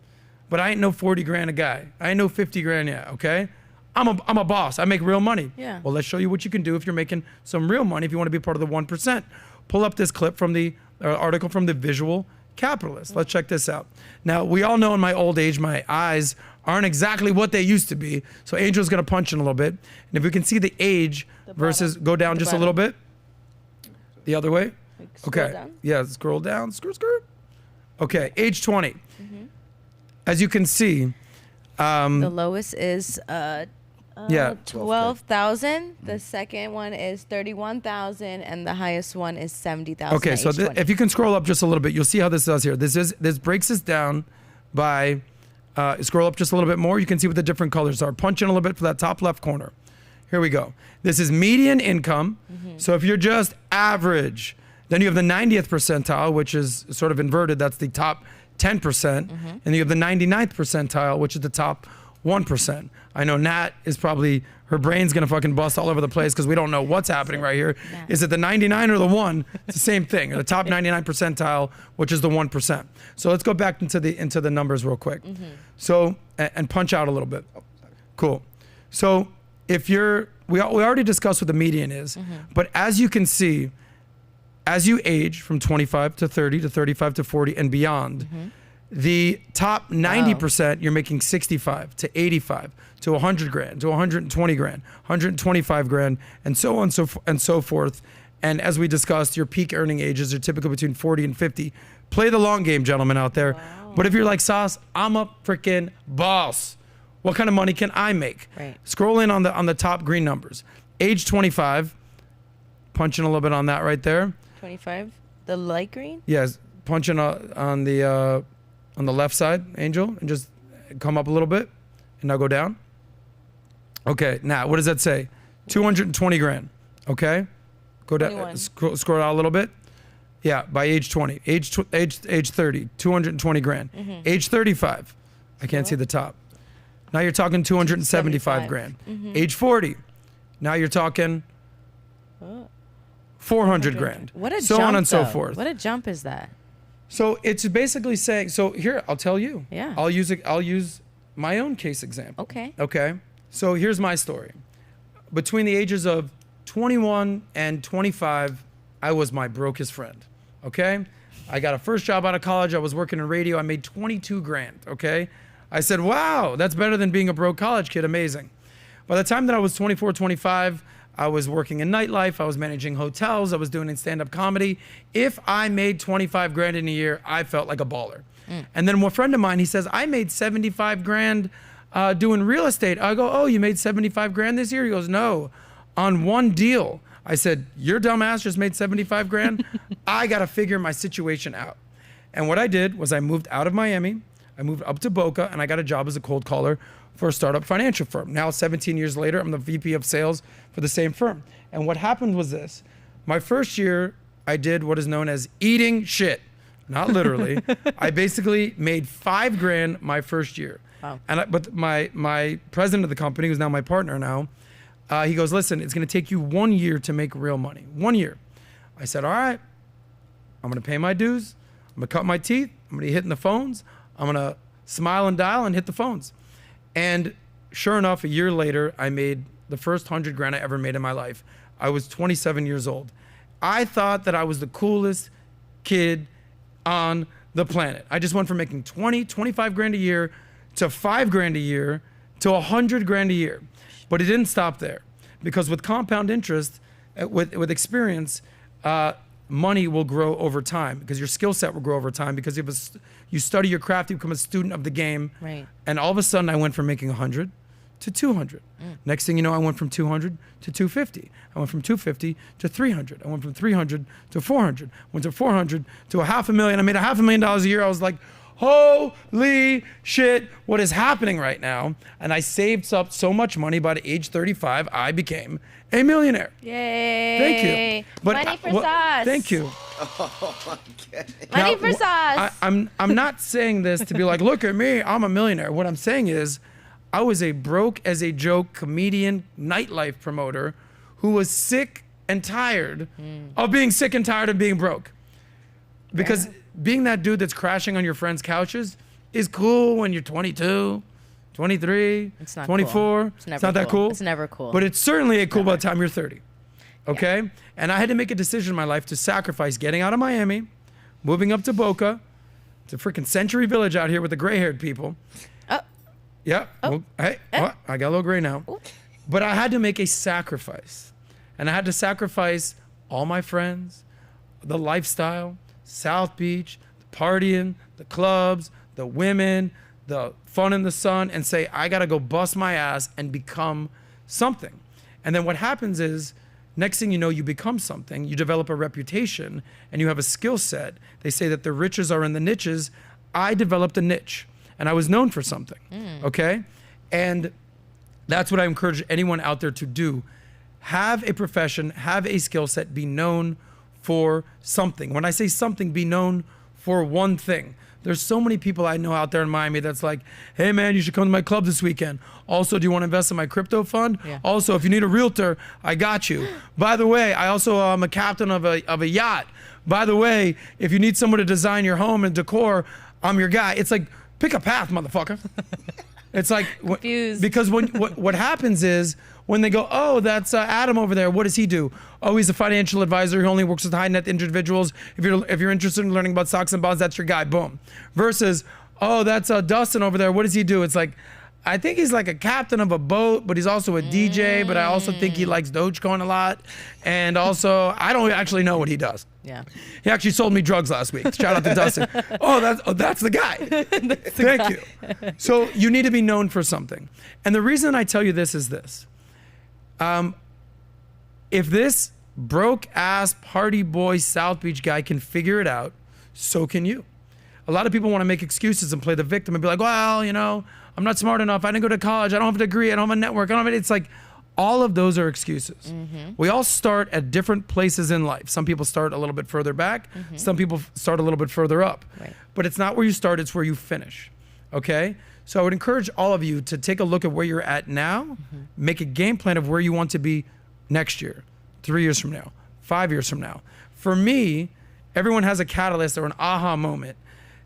but I ain't no 40 grand a guy. I ain't no 50 grand yet, okay? I'm a boss. I make real money. Yeah. Well, let's show you what you can do if you're making some real money, if you want to be part of the 1%. Pull up this clip from the article from the Visual Capitalist. Let's check this out. Now, we all know in my old age, my eyes aren't exactly what they used to be. So Angel's going to punch in a little bit. And if we can see the age versus go down just a little bit. The other way. Like scroll down? Yeah, scroll down. Screw. Okay, age 20. As you can see. The lowest is yeah, 12,000. The second one is 31,000, and the highest one is 70,000. Okay, so if you can scroll up just a little bit, you'll see how this does here. This breaks this down by Scroll up just a little bit more. You can see what the different colors are. Punch in a little bit for that top left corner. Here we go. This is median income. So if you're just average, then you have the 90th percentile, which is sort of inverted. That's the top 10%. And you have the 99th percentile, which is the top 1%. I know Nat is probably, her brain's gonna fucking bust all over the place because we don't know what's happening right here. Is it the 99 or the 1? It's the same thing. The top 99 percentile, which is the 1%. So let's go back into the numbers real quick. So, and punch out a little bit. Cool. So if you're, we already discussed what the median is, but as you can see, as you age from 25 to 30 to 35 to 40 and beyond, the top 90%, you're making 65 to 85 to 100 grand to 120 grand, 125 grand, and so on and so forth. And as we discussed, your peak earning ages are typically between 40 and 50. Play the long game, gentlemen out there. But if you're like, Sauce, I'm a freaking boss. What kind of money can I make? Scroll in on the top green numbers. Age 25, punch in a little bit on that right there. 25, the light green? Yes, punch in on the left side, Angel, and just come up a little bit, and now go down. Okay, now what does that say? 220 grand. Okay, go down. Scroll out a little bit. Yeah, by age 20, age 30, 220 grand. Age 35, I can't see the top. Now you're talking 275 grand. Age 40, now you're talking 400 grand. What a so jump, on and so though. forth. What a jump is that? So it's basically saying, so here, I'll tell you. Yeah. I'll use my own case example. Okay. Okay. So here's my story. Between the ages of 21 and 25, I was my brokest friend. Okay. I got a first job out of college. I was working in radio. I made 22 grand. Okay. I said, wow, that's better than being a broke college kid. Amazing. By the time that I was 24, 25, I was working in nightlife. I was managing hotels. I was doing stand-up comedy. If I made 25 grand in a year, I felt like a baller. And then one friend of mine, he says, I made 75 grand doing real estate. I go, oh, you made 75 grand this year? He goes, no, on one deal. I said, your dumbass just made 75 grand? I got to figure my situation out. And what I did was I moved out of Miami. I moved up to Boca, and I got a job as a cold caller for a startup financial firm. Now, 17 years later, I'm the VP of sales for the same firm. And what happened was this. My first year, I did what is known as eating shit. Not literally. I basically made 5 grand my first year. Wow. But my president of the company, who's now my partner now, he goes, listen, it's gonna take you 1 year to make real money. 1 year. I said, all right, I'm gonna pay my dues. I'm gonna cut my teeth. I'm gonna be hitting the phones. I'm gonna smile and dial and hit the phones. And sure enough, a year later, I made the first 100 grand I ever made in my life. I was 27 years old. I thought that I was the coolest kid on the planet. I just went from making 20, 25 grand a year to 5 grand a year to 100 grand a year. But it didn't stop there, because with compound interest, with experience, money will grow over time, because your skill set will grow over time, because you study your craft, you become a student of the game. Right. And all of a sudden, I went from making 100 to 200. Next thing you know, I went from 200 to 250. I went from 250 to 300. I went from 300 to 400. Went to 400 to $500,000. I made $500,000 a year. I was like, holy shit, what is happening right now? And I saved up so much money. By the age 35, I became a millionaire. Yay. Thank you. But money for sauce. Thank you. Oh my God. Money for sauce. I'm not saying this to be like, look at me, I'm a millionaire. What I'm saying is, I was a broke as a joke comedian, nightlife promoter who was sick and tired of being sick and tired of being broke. Because being that dude that's crashing on your friends' couches is cool when you're 22, 23, It's not 24. cool. It's not that cool. It's never cool. But it's certainly cool by the time you're 30. Okay? Yeah. And I had to make a decision in my life to sacrifice getting out of Miami, moving up to Boca. It's a freaking Century Village out here with the gray-haired people. Yeah. Oh. Well, hey, what? I got a little gray now. Ooh. But I had to make a sacrifice. And I had to sacrifice all my friends, the lifestyle, South Beach, the partying, the clubs, the women, the fun in the sun, and say, I got to go bust my ass and become something. And then what happens is, next thing you know, you become something. You develop a reputation, and you have a skill set. They say that the riches are in the niches. I developed a niche. and I was known for something. Okay? And that's what I encourage anyone out there to do. Have a profession, have a skill set, be known for something. When I say something, be known for one thing. There's so many people I know out there in Miami that's like, hey man, you should come to my club this weekend. Also, do you want to invest in my crypto fund? Yeah. Also, if you need a realtor, I got you. By the way, I also am a captain of a yacht. By the way, if you need someone to design your home and decor, I'm your guy. It's like, pick a path, motherfucker. It's like, because what happens is, when they go, oh, that's Adam over there. What does he do? Oh, he's a financial advisor. He only works with high net individuals. If you're interested in learning about stocks and bonds, that's your guy. Boom. Versus, oh, that's Dustin over there. What does he do? It's like, I think he's like a captain of a boat, but he's also a DJ. But I also think he likes Dogecoin a lot. And also, I don't actually know what he does. Yeah. He actually sold me drugs last week. Shout out to Dustin. That's the guy. Thank you. So you need to be known for something. And the reason I tell you this is this. If this broke ass party boy South Beach guy can figure it out, so can you. A lot of people want to make excuses and play the victim and be like, well, I'm not smart enough. I didn't go to college. I don't have a degree. I don't have a network. It's like, all of those are excuses. We all start at different places in life. Some people start a little bit further back. Some people start a little bit further up. Right. But it's not where you start, it's where you finish. Okay? So I would encourage all of you to take a look at where you're at now, make a game plan of where you want to be next year, 3 years from now, 5 years from now. For me, everyone has a catalyst or an aha moment.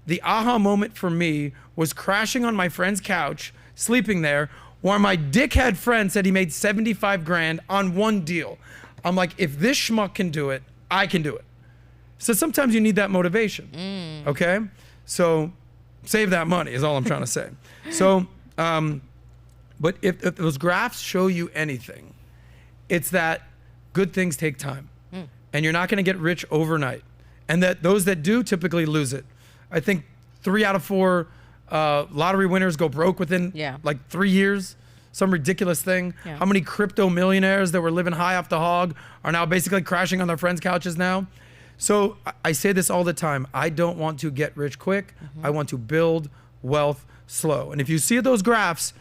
The aha moment for me was crashing on my friend's couch, sleeping there, where my dickhead friend said he made 75 grand on one deal. I'm like, if this schmuck can do it, I can do it. So sometimes you need that motivation, okay? So save that money is all I'm trying to say. So, but if those graphs show you anything, it's that good things take time. And you're not gonna get rich overnight. And that those that do typically lose it. I think 3 out of 4 lottery winners go broke within like 3 years. Some ridiculous thing. Yeah. How many crypto millionaires that were living high off the hog are now basically crashing on their friends' couches now? So I say this all the time. I don't want to get rich quick. I want to build wealth slow. And if you see those graphs,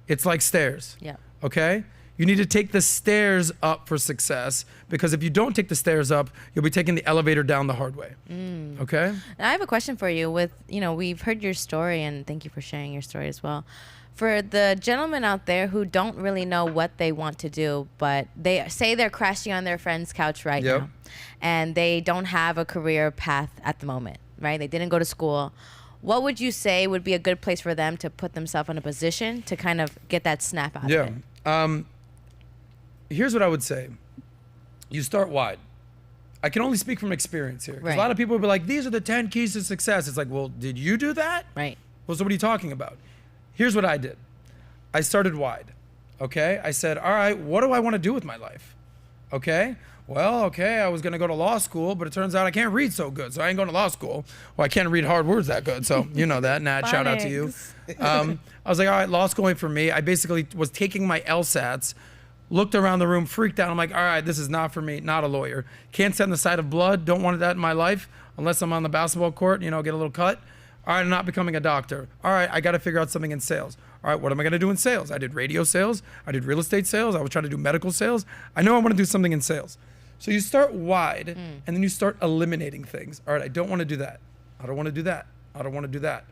it's like stairs. Yeah. Okay? You need to take the stairs up for success, because if you don't take the stairs up, you'll be taking the elevator down the hard way. Okay? I have a question for you. We've heard your story, and thank you for sharing your story as well. For the gentlemen out there who don't really know what they want to do, but they say they're crashing on their friend's couch right now, and they don't have a career path at the moment, right? They didn't go to school. What would you say would be a good place for them to put themselves in a position to kind of get that snap out of it? Here's what I would say. You start wide. I can only speak from experience here. Because a lot of people will be like, these are the 10 keys to success. It's like, well, did you do that? Right. Well, so what are you talking about? Here's what I did. I started wide, okay? I said, all right, what do I want to do with my life? Okay? Well, okay, I was going to go to law school, but it turns out I can't read so good, so I ain't going to law school. Well, I can't read hard words that good, so you know that. Nat, shout out to you. I was like, all right, law school ain't for me. I basically was taking my LSATs, looked around the room, freaked out. I'm like, all right, this is not for me, not a lawyer. Can't stand the sight of blood, don't want that in my life, unless I'm on the basketball court, get a little cut. All right, I'm not becoming a doctor. All right, I got to figure out something in sales. All right, what am I going to do in sales? I did radio sales. I did real estate sales. I was trying to do medical sales. I know I want to do something in sales. So you start wide, and then you start eliminating things. All right, I don't want to do that. I don't want to do that. I don't want to do that.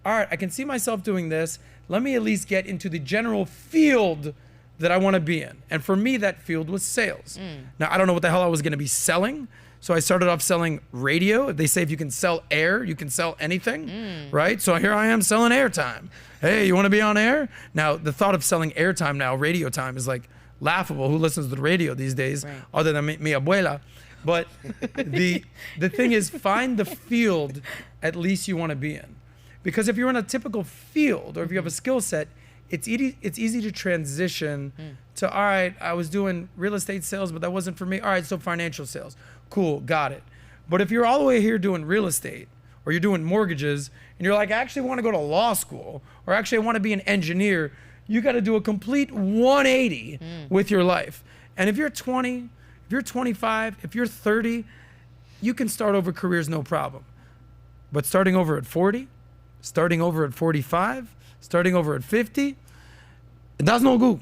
All right, I can see myself doing this. Let me at least get into the general field that I want to be in. And for me, that field was sales. Now, I don't know what the hell I was going to be selling. So I started off selling radio. They say if you can sell air, you can sell anything, right? So here I am selling airtime. Hey, you want to be on air? Now, the thought of selling airtime now, radio time, is like laughable. Who listens to the radio these days, other than mi abuela? But the thing is, find the field at least you want to be in. Because if you're in a typical field, or if you have a skill set, it's easy to transition to, all right, I was doing real estate sales, but that wasn't for me. All right, so financial sales. Cool, got it. But if you're all the way here doing real estate, or you're doing mortgages, and you're like, I actually want to go to law school, or actually I want to be an engineer, you got to do a complete 180 with your life. And if you're 20, if you're 25, if you're 30, you can start over careers no problem. But starting over at 40, starting over at 45, starting over at 50, that's no good.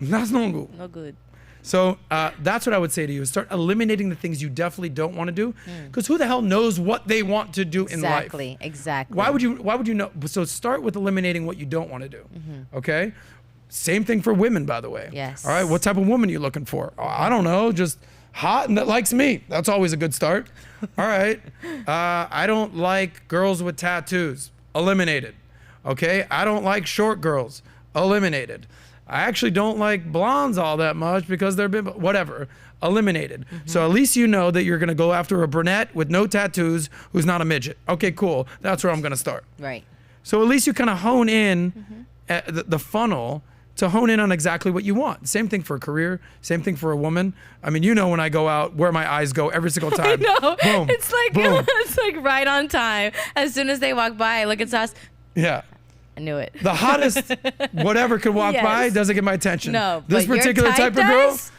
That's no good. No good. So that's what I would say to you, is start eliminating the things you definitely don't want to do, because who the hell knows what they want to do in life? Exactly. Why would you know? So start with eliminating what you don't want to do, okay? Same thing for women, by the way. Yes. All right, what type of woman are you looking for? I don't know, just hot and that likes me. That's always a good start. All right, I don't like girls with tattoos. Eliminated. Okay, I don't like short girls. Eliminated. I actually don't like blondes all that much because they're whatever. Eliminated. So at least you know that you're gonna go after a brunette with no tattoos who's not a midget. Okay, cool. That's where I'm gonna start. Right. So at least you kind of hone in the funnel to hone in on exactly what you want. Same thing for a career. Same thing for a woman. I mean, you know, when I go out, where my eyes go every single time. I know. Boom. It's like boom. it's like right on time. As soon as they walk by, I look at Sos. Yeah. I knew it. The hottest whatever could walk by doesn't get my attention. No, this but particular your type type of girl, does?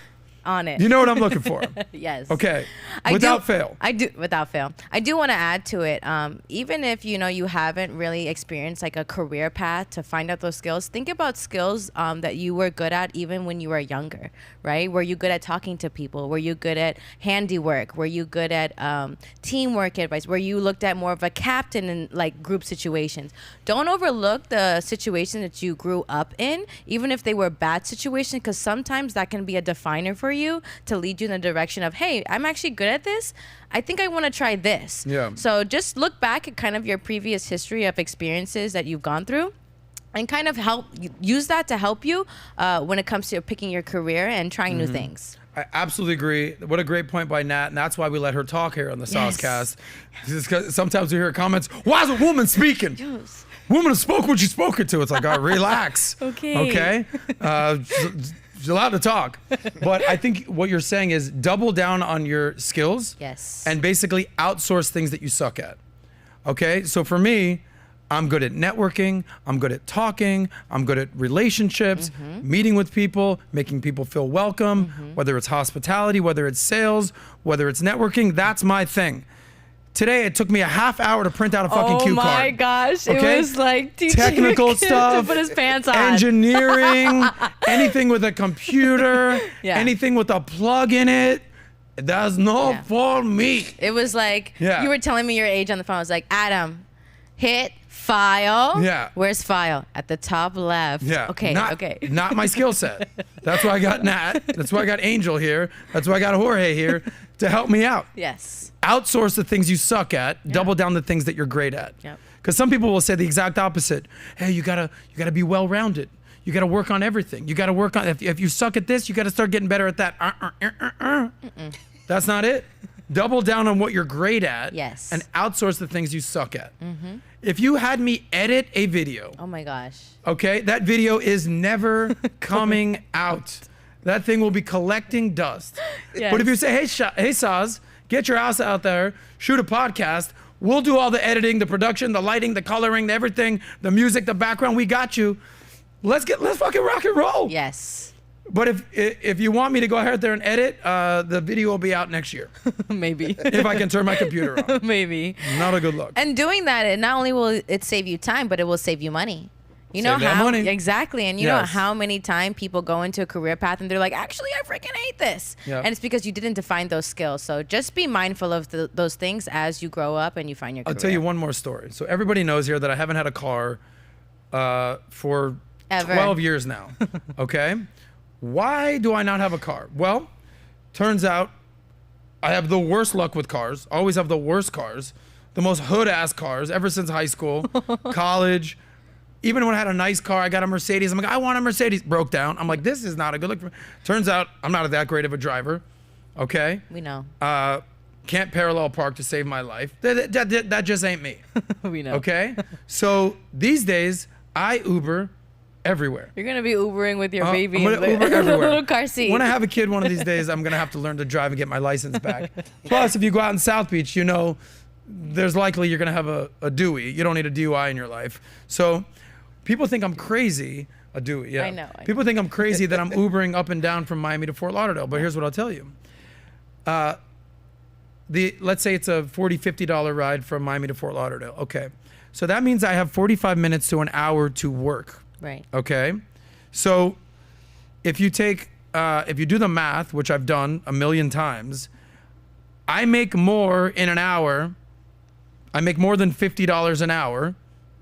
On it. you know what I'm looking for. Yes. Okay. Without fail. I do without fail. I do want to add to it. Even if you haven't really experienced like a career path to find out those skills, think about skills that you were good at even when you were younger, right? Were you good at talking to people? Were you good at handiwork? Were you good at teamwork advice? Were you looked at more of a captain in like group situations? Don't overlook the situation that you grew up in, even if they were bad situations, because sometimes that can be a definer for you to lead you in the direction of, hey, I'm actually good at this. I think I want to try this. Yeah. So just look back at kind of your previous history of experiences that you've gone through and kind of use that to help you when it comes to picking your career and trying new things. I absolutely agree. What a great point by Nat, and that's why we let her talk here on the SOSCAST. Sometimes we hear comments, why is a woman speaking? Yes. Woman spoke what she's spoken to. It's like, all right, relax. Okay. She's allowed to talk. But I think what you're saying is double down on your skills. Yes. And basically outsource things that you suck at. Okay? So for me, I'm good at networking. I'm good at talking. I'm good at relationships, meeting with people, making people feel welcome, whether it's hospitality, whether it's sales, whether it's networking. That's my thing. Today, it took me a half hour to print out a fucking cue card. Oh my gosh. Okay? It was like teaching technical a kid stuff, to put his pants on. Engineering, anything with a computer, Yeah. anything with a plug in it. That's not for me. It was like, Yeah. you were telling me your age on the phone. I was like, Adam, hit file. Yeah. Where's file? At the top left. Yeah. Okay. Okay. Not my skill set. That's why I got Nat. That's why I got Angel here. That's why I got Jorge here to help me out. Yes. Outsource the things you suck at. Double down the things that you're great at. Yep. Because some people will say the exact opposite. Hey, you gotta be well-rounded. You gotta work on everything. You gotta work on, if you suck at this, you gotta start getting better at that. That's not it. Double down on what you're great at. Yes. And outsource the things you suck at. If you had me edit a video, Oh my gosh. okay, that video is never coming out. That thing will be collecting dust. Yes. But if you say, hey, Soz, get your ass out there, shoot a podcast. We'll do all the editing, the production, the lighting, the coloring, everything, the music, the background. We got you. Let's fucking rock and roll. Yes. But if you want me to go ahead there and edit, the video will be out next year. Maybe. If I can turn my computer on. Maybe. Not a good look. And doing that, it not only will it save you time, but it will save you money. You know Save that how money. exactly, and you know Yes. how many times people go into a career path and they're like, actually, I freaking hate this, Yep. and it's because you didn't define those skills. So just be mindful of those things as you grow up and you find your career. I'll tell you one more story. So everybody knows here that I haven't had a car for Ever. 12 years now. Okay? Why do I not have a car? Well, turns out I have the worst luck with cars. Always have the worst cars. The most hood-ass cars ever since high school, college. Even when I had a nice car, I got a Mercedes. I'm like, I want a Mercedes. Broke down. I'm like, this is not a good look for me. Turns out I'm not that great of a driver. Okay? We know. Can't parallel park to save my life. That just ain't me. We know. Okay? So these days, I Uber everywhere. You're gonna be Ubering with your baby I'm in gonna the Uber everywhere. little car seat. When I have a kid one of these days, I'm gonna have to learn to drive and get my license back. Plus, if you go out in South Beach, you know, there's likely you're gonna have a Dewey. You don't need a DUI in your life. So people think I'm crazy. A Dewey, yeah. I know. People think I'm crazy that I'm Ubering up and down from Miami to Fort Lauderdale. But here's what I'll tell you. let's say it's a $40, $50 ride from Miami to Fort Lauderdale. Okay. So that means I have 45 minutes to an hour to work. Right. Okay. So if you do the math, which I've done a million times, I make more in an hour. I make more than $50 an hour.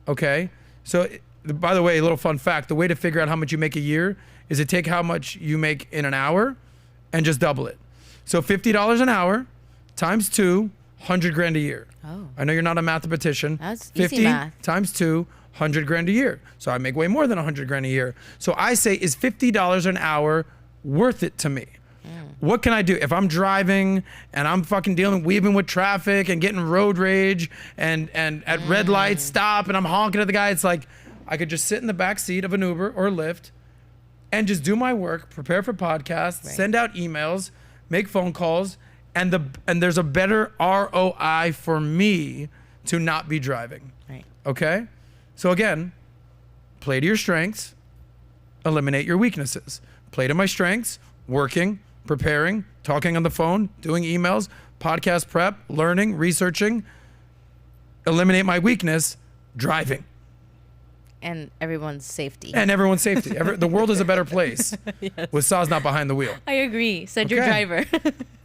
Okay. So by the way, a little fun fact, the way to figure out how much you make a year is to take how much you make in an hour and just double it. So $50 an hour times 2, 100 grand a year. Oh. I know you're not a mathematician. That's 50 easy math. times 2, 100 grand a year. So I make way more than 100 grand a year. So I say, is $50 an hour worth it to me? What can I do if I'm driving and I'm fucking weaving with traffic and getting road rage and at red lights stop and I'm honking at the guy? It's like I could just sit in the back seat of an Uber or Lyft and just do my work, prepare for podcasts, send out emails, make phone calls, and there's a better ROI for me to not be driving. Right. Okay? So again, play to your strengths, eliminate your weaknesses. Play to my strengths, working, preparing, talking on the phone, doing emails, podcast prep, learning, researching. Eliminate my weakness, driving. And everyone's safety. The world is a better place with Sosnick behind the wheel. I agree. Said your driver.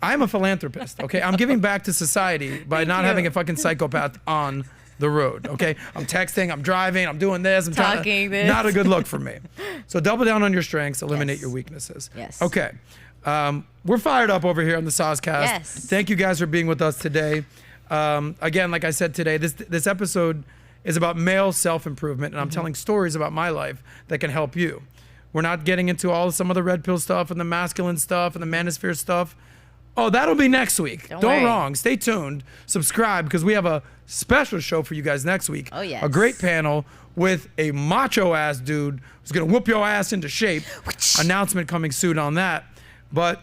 I'm a philanthropist, okay? I'm giving back to society by not having a fucking psychopath on the road, okay? I'm texting, I'm driving, I'm doing this, I'm talking this. Not a good look for me. So double down on your strengths, eliminate your weaknesses. Yes. Okay. We're fired up over here on the SOSCAST. Yes. Thank you guys for being with us today. Again, like I said today, this episode is about male self-improvement, and I'm telling stories about my life that can help you. We're not getting into some of the red pill stuff and the masculine stuff and the manosphere stuff. Oh, that'll be next week. Don't wrong. Stay tuned. Subscribe, because we have a special show for you guys next week. Oh, yes. A great panel with a macho-ass dude who's going to whoop your ass into shape. Announcement coming soon on that. But,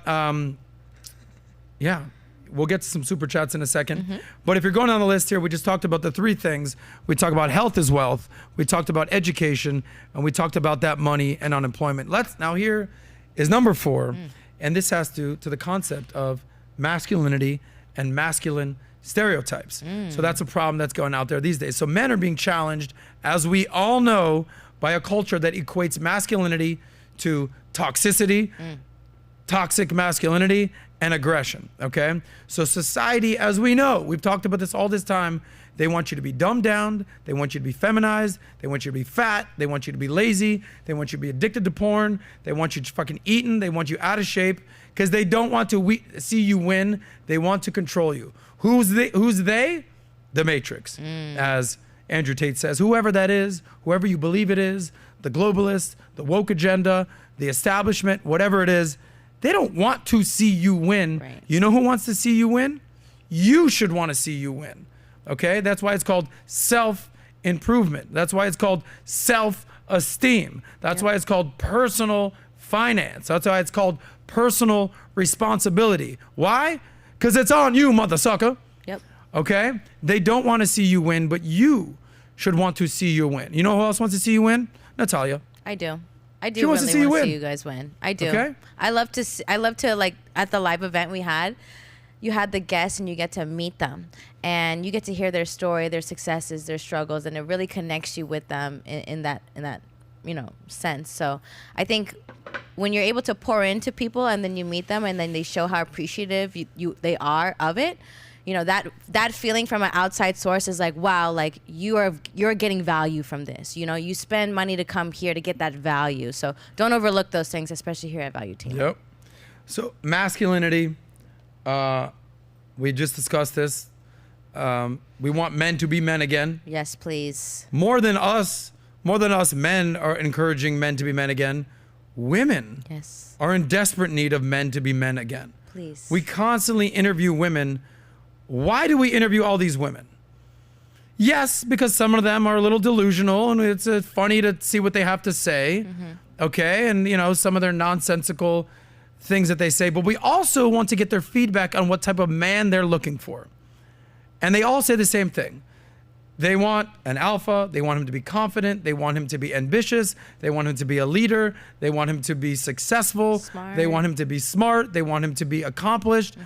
yeah, we'll get to some super chats in a second. But if you're going on the list here, we just talked about the 3 things. We talked about health is wealth. We talked about education. And we talked about that money and unemployment. Now here is number 4. And this has to the concept of masculinity and masculine stereotypes. So that's a problem that's going out there these days. So men are being challenged, as we all know, by a culture that equates masculinity to toxicity, toxic masculinity, and aggression, okay? So society, as we know, we've talked about this all this time, they want you to be dumbed down, they want you to be feminized, they want you to be fat, they want you to be lazy, they want you to be addicted to porn, they want you to fucking eaten, they want you out of shape, because they don't want to see you win, they want to control you. Who's they? The Matrix, as Andrew Tate says. Whoever that is, whoever you believe it is, the globalists, the woke agenda, the establishment, whatever it is, they don't want to see you win. Right. You know who wants to see you win? You should want to see you win. Okay? That's why it's called self-improvement. That's why it's called self-esteem. That's why it's called personal finance. That's why it's called personal responsibility. Why? Because it's on you, mother sucker. Yep. Okay? They don't want to see you win, but you should want to see you win. You know who else wants to see you win? Natalia. I do. I do She wants to really see you want to win. see you guys win. I do. Okay. I love to like at the live event we had, you had the guests and you get to meet them and you get to hear their story, their successes, their struggles, and it really connects you with them in that sense. So I think when you're able to pour into people and then you meet them and then they show how appreciative they are of it, that feeling from an outside source is like, wow, like you're getting value from this. You spend money to come here to get that value. So don't overlook those things, especially here at Value Team. Yep. So masculinity, we just discussed this. We want men to be men again. Yes, please. More than us, men are encouraging men to be men again. Women are in desperate need of men to be men again. Please. We constantly interview women. Why do we interview all these women? Yes, because some of them are a little delusional and it's funny to see what they have to say. Okay, and some of their nonsensical things that they say, but we also want to get their feedback on what type of man they're looking for. And they all say the same thing. They want an alpha, they want him to be confident, they want him to be ambitious, they want him to be a leader, they want him to be successful, Smart. they want him to be smart, they want him to be accomplished.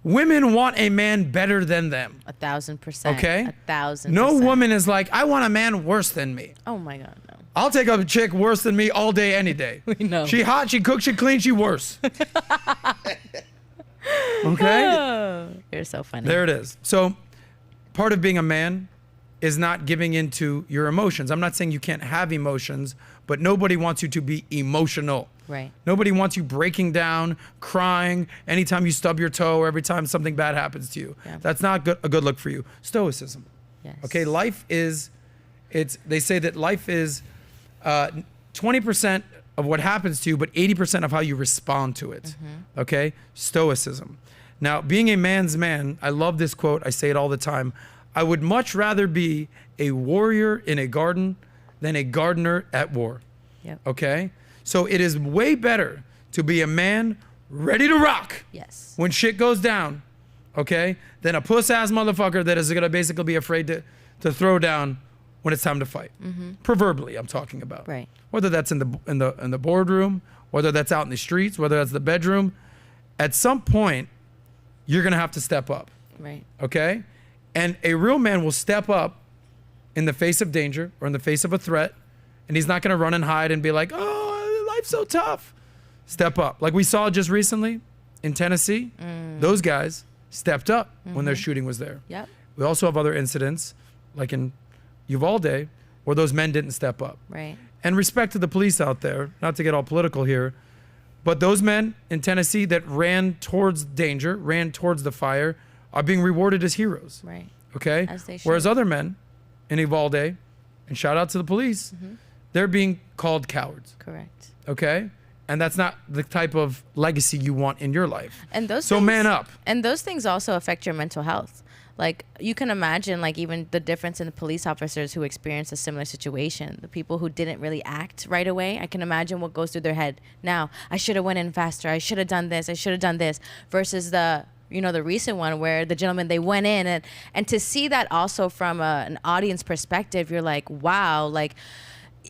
Women want a man better than them. 1,000%. Okay? 1,000%. No woman is like, I want a man worse than me. Oh my God, no. I'll take a chick worse than me all day, any day. We know. She hot, she cooks, she cleans, she worse. Okay? Oh, you're so funny. There it is. So part of being a man is not giving into your emotions. I'm not saying you can't have emotions, but nobody wants you to be emotional. Right. Nobody wants you breaking down, crying anytime you stub your toe or every time something bad happens to you. Yeah. That's not a good look for you. Stoicism. Yes. Okay, they say that life is 20% of what happens to you, but 80% of how you respond to it. Mm-hmm. Okay, stoicism. Now, being a man's man, I love this quote. I say it all the time. I would much rather be a warrior in a garden than a gardener at war. Yep. Okay? So it is way better to be a man ready to rock Yes. when shit goes down, okay, than a puss-ass motherfucker that is going to basically be afraid to throw down when it's time to fight. Mm-hmm. Proverbially, I'm talking about. Right. Whether that's in the boardroom, whether that's out in the streets, whether that's the bedroom, at some point, you're going to have to step up. Right. Okay? And a real man will step up in the face of danger or in the face of a threat, and he's not going to run and hide and be like, oh, life's so tough. Step up. Like we saw just recently in Tennessee, those guys stepped up when their shooting was there. Yep. We also have other incidents, like in Uvalde, where those men didn't step up. Right. And respect to the police out there, not to get all political here, but those men in Tennessee that ran towards danger, ran towards the fire, are being rewarded as heroes. Right. Okay? As they should. Whereas other men in Uvalde, and shout out to the police, they're being called cowards. Correct. Okay? And that's not the type of legacy you want in your life. And those so things, man up. And those things also affect your mental health. Like you can imagine like even the difference in the police officers who experienced a similar situation, the people who didn't really act right away. I can imagine what goes through their head now. I should have went in faster. I should have done this. I should have done this versus the recent one where the gentleman, they went in and to see that also from an audience perspective, you're like, wow, like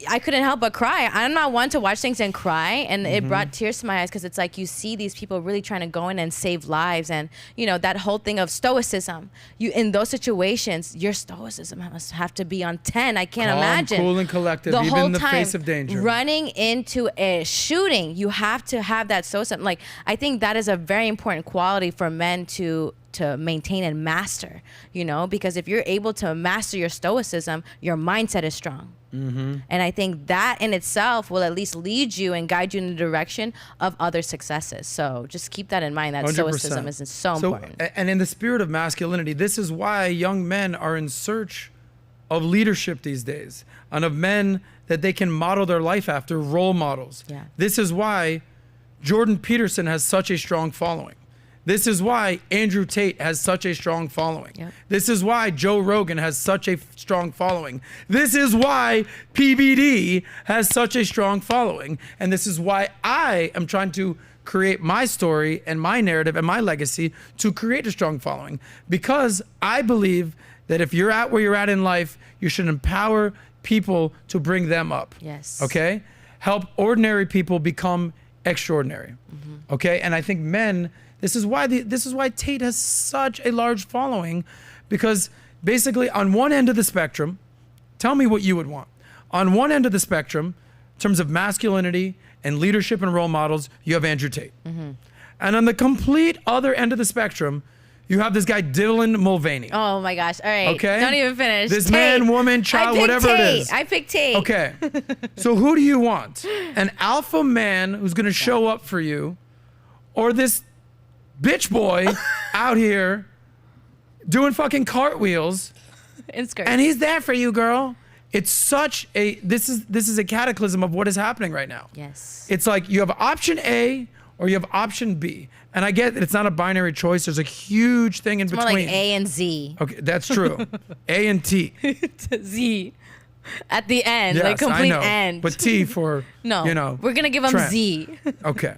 I couldn't help but cry. I'm not one to watch things and cry, and it brought tears to my eyes because it's like you see these people really trying to go in and save lives, and that whole thing of stoicism. You in those situations, your stoicism must have to be on 10. I can't imagine. Cool and collective, the even whole in the time, face of danger. Running into a shooting, you have to have that stoicism. Like I think that is a very important quality for men to maintain and master. Because if you're able to master your stoicism, your mindset is strong. And I think that in itself will at least lead you and guide you in the direction of other successes. So just keep that in mind, that 100%. stoicism is so important. And in the spirit of masculinity, this is why young men are in search of leadership these days and of men that they can model their life after, role models. Yeah. This is why Jordan Peterson has such a strong following. This is why Andrew Tate has such a strong following. Yep. This is why Joe Rogan has such a strong following. This is why PBD has such a strong following. And this is why I am trying to create my story and my narrative and my legacy to create a strong following. Because I believe that if you're at where you're at in life, you should empower people to bring them up. Yes. Okay? Help ordinary people become extraordinary. Okay? And I think men... This is why Tate has such a large following, because basically on one end of the spectrum, tell me what you would want. On one end of the spectrum, in terms of masculinity and leadership and role models, you have Andrew Tate. And on the complete other end of the spectrum, you have this guy Dylan Mulvaney. Oh my gosh. All right. Okay? Don't even finish. This Tate. man, woman, child, whatever Tate. it is. I picked Tate. Okay. So who do you want? An alpha man who's going to show up for you, or this bitch boy out here doing fucking cartwheels In skirts. and he's there for you, girl? It's such a this is a cataclysm of what is happening right now. Yes. It's like you have option A or you have option B. And I get that it's not a binary choice. There's a huge thing in It's between. more like A and Z. Okay, that's true. A and T. Z. At the end. Yes, like complete I know. end. But T for no. We're gonna give him Trent. Z. Okay.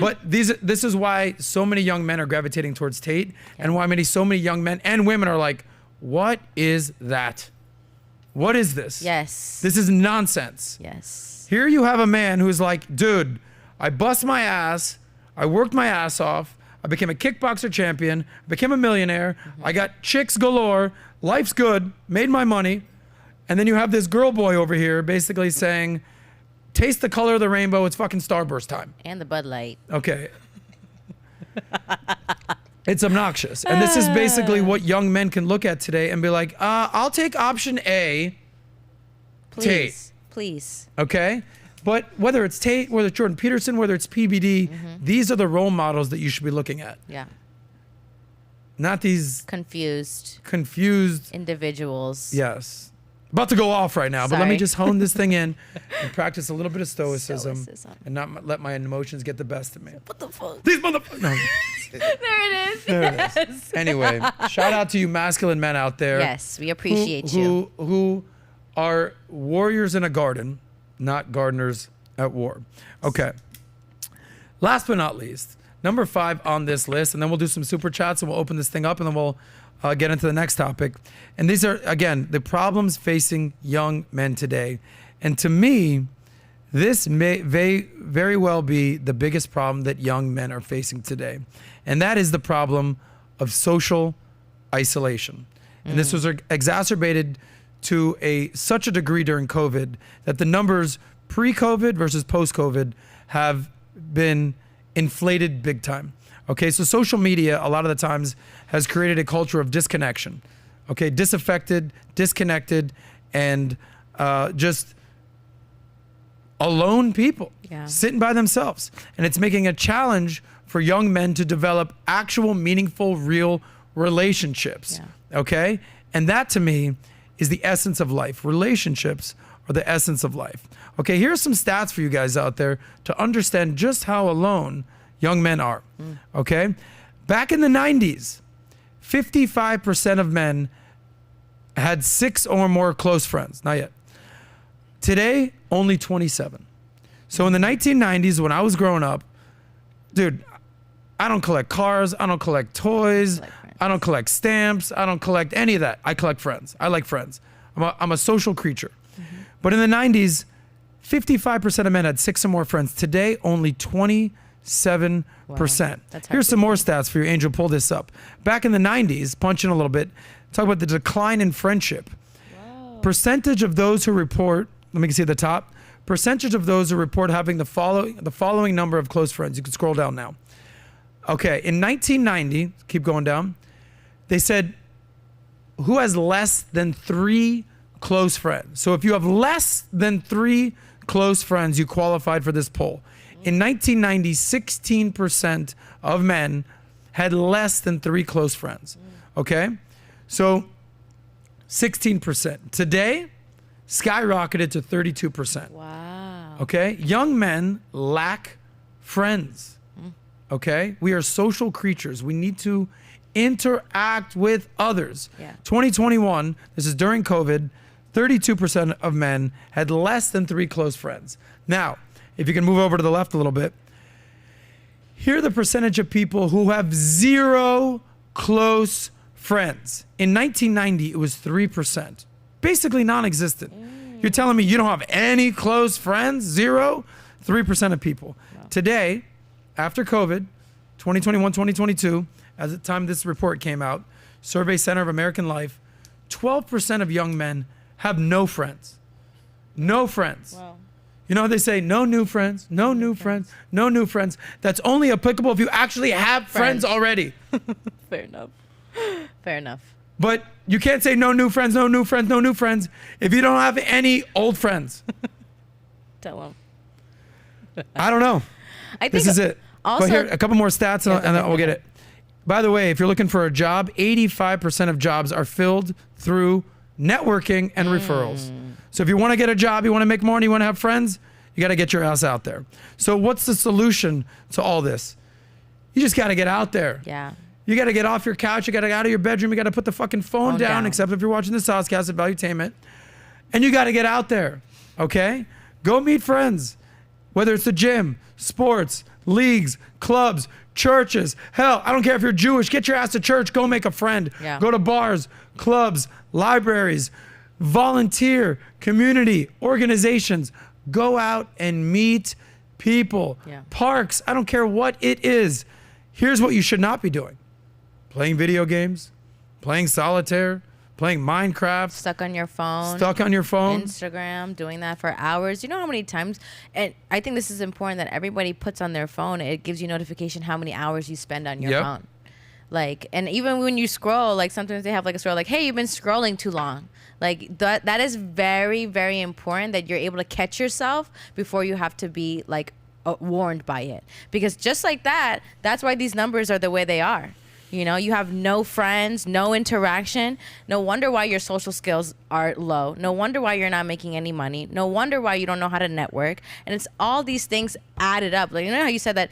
But this is why so many young men are gravitating towards Tate, and why so many young men and women are like, what is that? What is this? Yes. This is nonsense. Yes. Here you have a man who's like, dude, I bust my ass, I worked my ass off, I became a kickboxer champion, became a millionaire, I got chicks galore, life's good, made my money. And then you have this girl boy over here basically saying, taste the color of the rainbow, it's fucking Starburst time. And the Bud Light. Okay. It's obnoxious. And this is basically what young men can look at today and be like, I'll take option A, Please. TATE. Please. Okay? But whether it's TATE, whether it's Jordan Peterson, whether it's PBD, these are the role models that you should be looking at. Yeah. Not these confused individuals. Yes. About to go off right now, but let me Sorry. just hone this thing in and practice a little bit of stoicism. And not let my emotions get the best of me. What the fuck? These motherfuckers. No. There it is. There yes. it is. Anyway, shout out to you masculine men out there. Yes, we appreciate you. Who are warriors in a garden, not gardeners at war. Okay. Last but not least, number 5 on this list, and then we'll do some super chats and we'll open this thing up and then we'll get into the next topic. And these are, again, the problems facing young men today. And to me, this may very well be the biggest problem that young men are facing today. And that is the problem of social isolation. And this was exacerbated to such a degree during COVID that the numbers pre-COVID versus post-COVID have been inflated big time. Okay, so social media a lot of the times has created a culture of disconnection. Okay, disaffected, disconnected, and just alone people sitting by themselves. And it's making a challenge for young men to develop actual, meaningful, real relationships. Okay, and that to me is the essence of life. Relationships are the essence of life. Okay, here's some stats for you guys out there to understand just how alone young men are. Okay, back in the 90s, 55% of men had 6 or more close friends. Not yet. Today, only 27. So in the 1990s, when I was growing up, dude, I don't collect cars, I don't collect toys, I don't collect stamps, I don't collect any of that. I collect friends. I like friends. I'm a social creature. But in the 90s, 55% of men had 6 or more friends. Today, only 27%. Here's some more stats for you. Angel, pull this up. Back in the 90s, punch in a little bit, talk about the decline in friendship. Percentage of those who report, let me see at the top, percentage of those who report having the following number of close friends. You can scroll down now. Okay, in 1990, keep going down, they said, who has less than 3 close friends? So if you have less than 3 close friends, you qualified for this poll. In 1990, 16% of men had less than 3 close friends. Okay? So 16%. Today, skyrocketed to 32%. Wow. Okay? Young men lack friends. Okay? We are social creatures. We need to interact with others. 2021, this is during COVID, 32% of men had less than 3 close friends. Now, if you can move over to the left a little bit, here are the percentage of people who have 0 close friends. In 1990, it was 3%. Basically non-existent. You're telling me you don't have any close friends? 0? 3% of people. Today, after COVID, 2021, 2022, at the time this report came out, Survey Center of American Life, 12% of young men have no friends. No friends. Wow. You know, they say no new friends, no new friends, no new friends. That's only applicable if you actually have friends already. Fair enough. Fair enough. But you can't say no new friends, no new friends, no new friends if you don't have any old friends. Tell them. I don't know. I think this is it. Also, but here, a couple more stats and then we'll get it. By the way, if you're looking for a job, 85% of jobs are filled through networking and referrals. So if you want to get a job, you want to make more money, you want to have friends, you got to get your ass out there. So what's the solution to all this? You just got to get out there. Yeah. You got to get off your couch. You got to get out of your bedroom. You got to put the fucking phone down, except if you're watching the SOSCAST at Valuetainment. And you got to get out there, okay? Go meet friends, whether it's the gym, sports, leagues, clubs, churches. Hell, I don't care if you're Jewish. Get your ass to church. Go make a friend. Yeah. Go to bars, clubs, libraries, volunteer, community, organizations. Go out and meet people. Yeah. Parks, I don't care what it is. Here's what you should not be doing. Playing video games, playing solitaire, playing Minecraft. Stuck on your phone. Instagram, doing that for hours. You know how many times, and I think this is important that everybody puts on their phone, it gives you notification how many hours you spend on your phone. Like, and even when you scroll, like sometimes they have like a scroll like, hey, you've been scrolling too long. Like that is very, very important that you're able to catch yourself before you have to be like warned by it. Because just like that, that's why these numbers are the way they are. You know, you have no friends, no interaction. No wonder why your social skills are low. No wonder why you're not making any money. No wonder why you don't know how to network. And it's all these things added up. Like, you know how you said that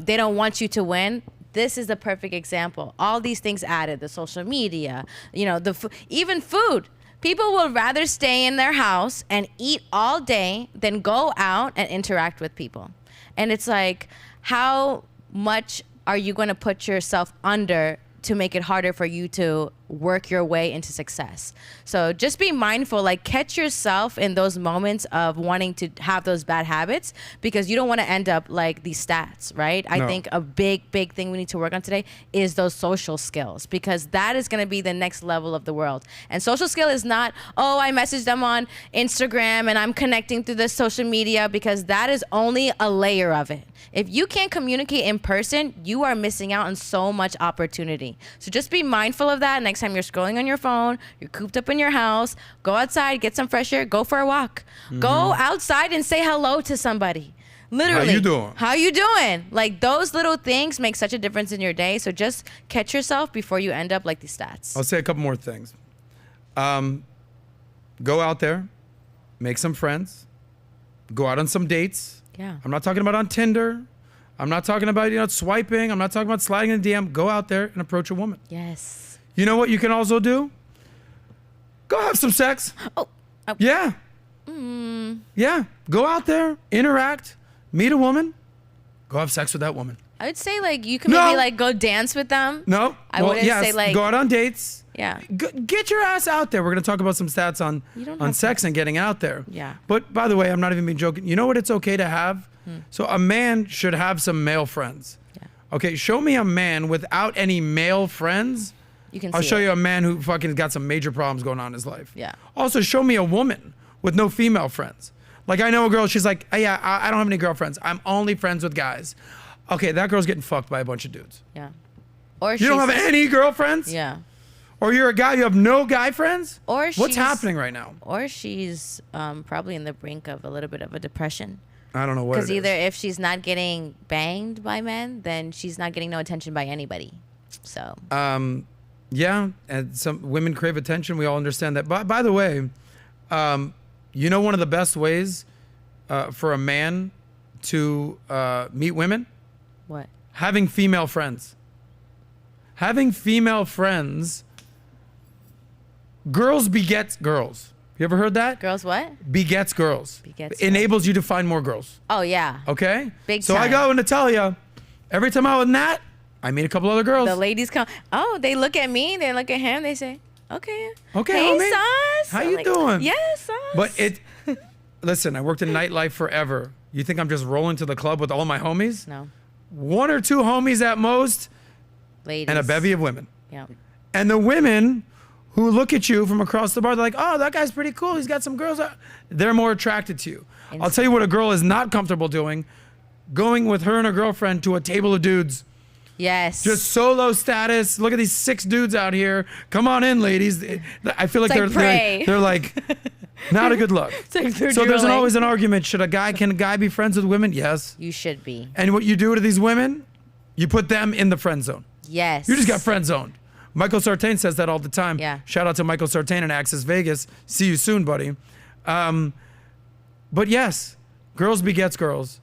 they don't want you to win? This is the perfect example. All these things added, the social media, you know, even food. People will rather stay in their house and eat all day than go out and interact with people. And it's like, how much are you going to put yourself under to make it harder for you to work your way into success? So just be mindful, like catch yourself in those moments of wanting to have those bad habits, because you don't want to end up like these stats, right? I think a big thing we need to work on today is those social skills, because that is going to be the next level of the world. And social skill is not, oh, I messaged them on Instagram and I'm connecting through this social media, because that is only a layer of it. If you can't communicate in person, you are missing out on so much opportunity. So just be mindful of that next time you're scrolling on your phone, you're cooped up in your house. Go outside, get some fresh air, go for a walk. Go outside and say hello to somebody. Literally. How you doing? How you doing? Like, those little things make such a difference in your day. So just catch yourself before you end up like these stats. I'll say a couple more things. Go out there, make some friends, go out on some dates. Yeah. I'm not talking about on Tinder. I'm not talking about, swiping. I'm not talking about sliding in the DM. Go out there and approach a woman. Yes. You know what you can also do? Go have some sex. Oh. Yeah. Yeah. Go out there, interact, meet a woman, go have sex with that woman. I would say, like, you can maybe, like, go dance with them. No. I wouldn't say, like... Go out on dates. Yeah. Get your ass out there. We're going to talk about some stats on sex and getting out there. Yeah. But, by the way, I'm not even being joking. You know what it's okay to have? So a man should have some male friends. Yeah. Okay, show me a man without any male friends. I'll show you a man who fucking got some major problems going on in his life. Yeah. Also, show me a woman with no female friends. Like, I know a girl, she's like, oh, yeah, I don't have any girlfriends. I'm only friends with guys. Okay, that girl's getting fucked by a bunch of dudes. Yeah. Or you don't have any girlfriends? Yeah. Or you're a guy, you have no guy friends? Or what's happening right now? Or she's probably in the brink of a little bit of a depression. I don't know what it is. Because either if she's not getting banged by men, then she's not getting no attention by anybody. So. Yeah, and some women crave attention. We all understand that. By the way, you know one of the best ways for a man to meet women? What? Having female friends. Having female friends. Girls begets girls. You ever heard that? Girls what? Begets girls. Begets enables you to find more girls. Oh, yeah. Okay? Big so time. I go and Natalia, every time I'm with Nat, I meet a couple other girls. The ladies come. Oh, they look at me. They look at him. They say, okay. Okay, hey, homie. Sos. How you doing? Yes, Sos. But listen, I worked in nightlife forever. You think I'm just rolling to the club with all my homies? No. One or two homies at most. Ladies. And a bevy of women. Yeah. And the women who look at you from across the bar, they're like, oh, that guy's pretty cool. He's got some girls. They're more attracted to you. I'll tell you what a girl is not comfortable doing. Going with her and her girlfriend to a table of dudes. Yes. Just solo status. Look at these 6 dudes out here. Come on in, ladies. I feel like they're like not a good look. Like so there's always an argument. Can a guy be friends with women? Yes. You should be. And what you do to these women, you put them in the friend zone. Yes. You just got friend zoned. Michael Sartain says that all the time. Yeah. Shout out to Michael Sartain in Access Vegas. See you soon, buddy. But yes, girls begets girls.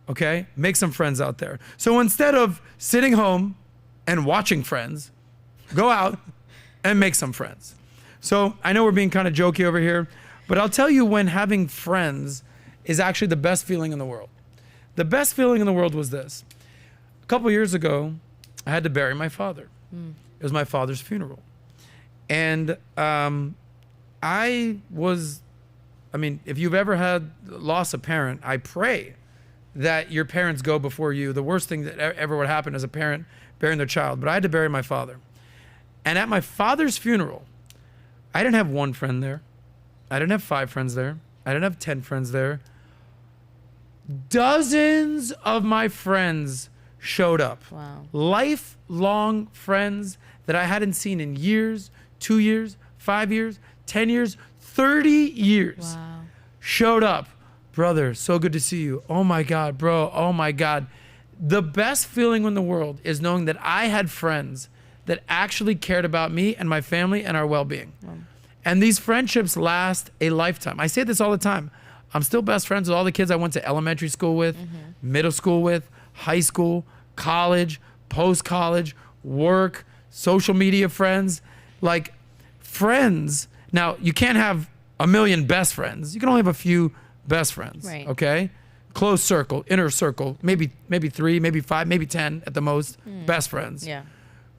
Okay? Make some friends out there. So instead of sitting home and watching Friends, go out and make some friends. So I know we're being kind of jokey over here, but I'll tell you when having friends is actually the best feeling in the world. The best feeling in the world was this. A couple years ago, I had to bury my father. It was my father's funeral. And if you've ever had lost a parent, I pray that your parents go before you. The worst thing that ever would happen as a parent burying their child. But I had to bury my father. And at my father's funeral, I didn't have one friend there. I didn't have 5 friends there. I didn't have 10 friends there. Dozens of my friends showed up. Wow. Lifelong friends that I hadn't seen in years, 2 years, 5 years, 10 years, 30 years. Wow. Showed up. Brother, so good to see you. Oh my God, bro. Oh my God. The best feeling in the world is knowing that I had friends that actually cared about me and my family and our well-being. Wow. And these friendships last a lifetime. I say this all the time. I'm still best friends with all the kids I went to elementary school with, middle school with, high school, college, post-college, work, social media friends. Like, friends. Now, you can't have a million best friends. You can only have a few best friends, right. Okay? Close circle, inner circle, maybe 3, maybe 5, maybe 10 at the most, best friends. Yeah.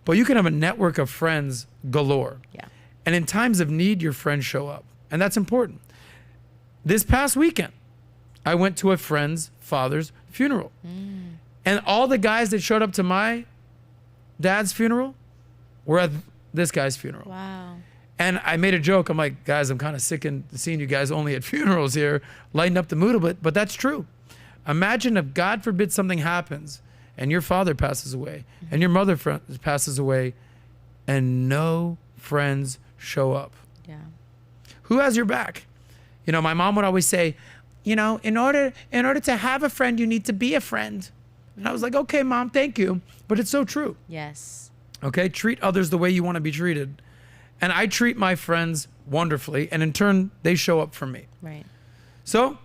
But you can have a network of friends galore. Yeah. And in times of need, your friends show up. And that's important. This past weekend, I went to a friend's father's funeral. And all the guys that showed up to my dad's funeral were at this guy's funeral. Wow. And I made a joke. I'm like, guys, I'm kind of sick of seeing you guys only at funerals here, lighten up the mood a bit. But that's true. Imagine if, God forbid, something happens and your father passes away and your mother passes away and no friends show up. Yeah. Who has your back? You know, my mom would always say, you know, in order to have a friend, you need to be a friend. And I was like, okay, Mom, thank you. But it's so true. Yes. Okay, treat others the way you want to be treated. And I treat my friends wonderfully, and in turn, they show up for me. Right. So,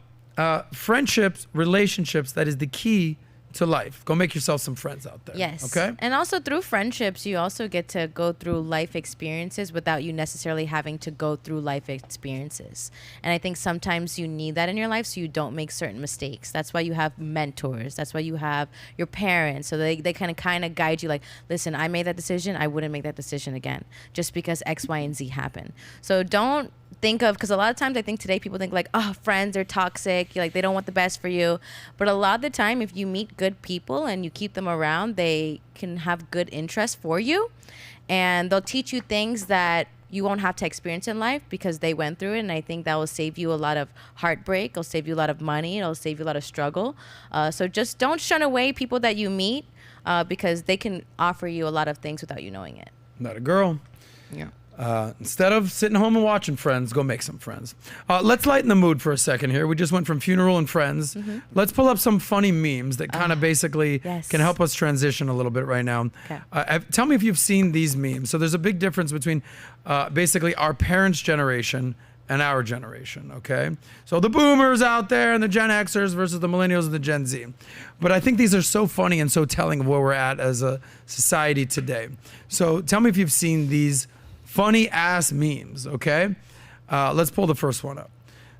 friendships, relationships, that is the key to life. Go make yourself some friends out there. Yes. Okay? And also through friendships, you also get to go through life experiences without you necessarily having to go through life experiences. And I think sometimes you need that in your life so you don't make certain mistakes. That's why you have mentors. That's why you have your parents. So they kind of guide you like, listen, I made that decision. I wouldn't make that decision again just because X, Y, and Z happened. So don't think of, because a lot of times I think today people think like, oh, friends are toxic, like they don't want the best for you. But a lot of the time, if you meet good people and you keep them around, they can have good interest for you, and they'll teach you things that you won't have to experience in life because they went through it. And I think that will save you a lot of heartbreak. It'll save you a lot of money. It'll save you a lot of struggle. So just don't shun away people that you meet because they can offer you a lot of things without you knowing it. Not a girl. Yeah. Instead of sitting home and watching Friends, go make some friends. Let's lighten the mood for a second here. We just went from funeral and Friends. Let's pull up some funny memes that kind of basically can help us transition a little bit right now. Okay. Tell me if you've seen these memes. So there's a big difference between basically our parents' generation and our generation, okay? So the boomers out there and the Gen Xers versus the millennials and the Gen Z. But I think these are so funny and so telling of where we're at as a society today. So tell me if you've seen these funny ass memes, okay? Let's pull the first one up.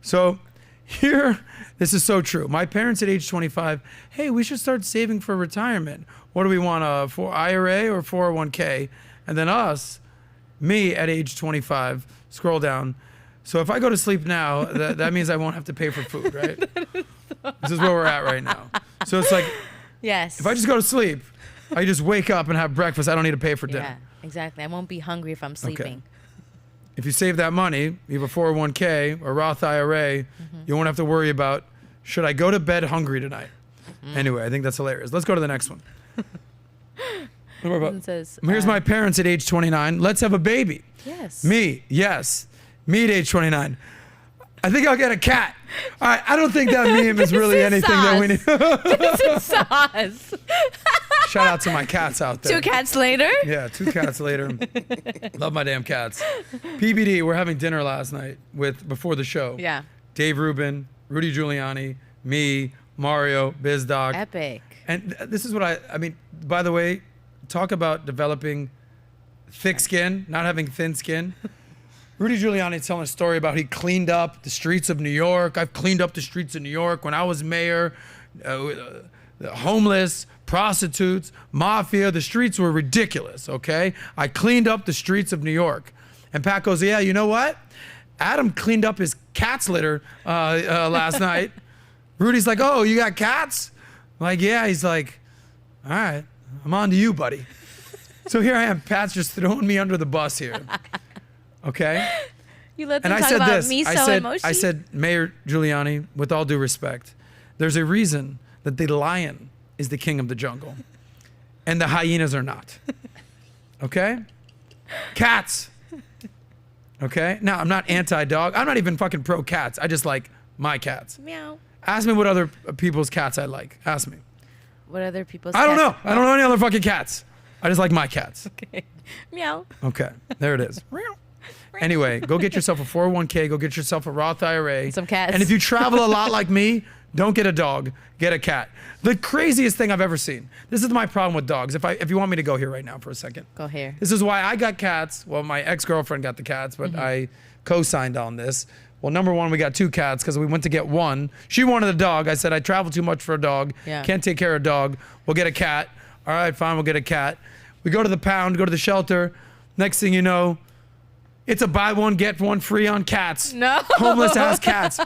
So here, this is so true. My parents at age 25, hey, we should start saving for retirement. What do we want, for IRA or 401k? And then us, me at age 25, scroll down. So if I go to sleep now, that means I won't have to pay for food, right? This is where we're at right now. So it's like, yes, if I just go to sleep, I just wake up and have breakfast. I don't need to pay for dinner. Yeah. Exactly. I won't be hungry if I'm sleeping. Okay. If you save that money, you have a 401k or Roth IRA, you won't have to worry about, should I go to bed hungry tonight? Anyway, I think that's hilarious. Let's go to the next one. It says, here's my parents at age 29. Let's have a baby. Yes. Me, yes. Me at age 29. I think I'll get a cat. All right, I don't think that meme is really anything that we need. This is sauce. Shout out to my cats out there. 2 cats later? Yeah, 2 cats later. Love my damn cats. PBD, we're having dinner last night before the show. Yeah. Dave Rubin, Rudy Giuliani, me, Mario, BizDoc. Epic. And this is what I mean, by the way, talk about developing thick skin, not having thin skin. Rudy Giuliani is telling a story about he cleaned up the streets of New York. I've cleaned up the streets of New York when I was mayor. The homeless, prostitutes, mafia, the streets were ridiculous, okay? I cleaned up the streets of New York. And Pat goes, yeah, you know what? Adam cleaned up his cat's litter last night. Rudy's like, oh, you got cats? I'm like, yeah. He's like, all right, I'm on to you, buddy. So here I am. Pat's just throwing me under the bus here. Okay? You let them talk about miso and mochi? I said, Mayor Giuliani, with all due respect, there's a reason that the lion is the king of the jungle and the hyenas are not. Okay? Cats. Okay? Now, I'm not anti-dog. I'm not even fucking pro-cats. I just like my cats. Meow. Ask me what other people's cats I like. Ask me. What other people's I don't know. I don't know any other fucking cats. I just like my cats. Okay. Meow. Okay. There it is. Anyway, go get yourself a 401k. Go get yourself a Roth IRA. Some cats. And if you travel a lot like me, don't get a dog. Get a cat. The craziest thing I've ever seen. This is my problem with dogs. If you want me to go here right now for a second. Go here. This is why I got cats. Well, my ex-girlfriend got the cats, but I co-signed on this. Well, number one, we got 2 cats because we went to get one. She wanted a dog. I said, I travel too much for a dog. Yeah. Can't take care of a dog. We'll get a cat. All right, fine, we'll get a cat. We go to the pound, go to the shelter. Next thing you know, it's a buy one, get one free on cats. No. Homeless ass cats.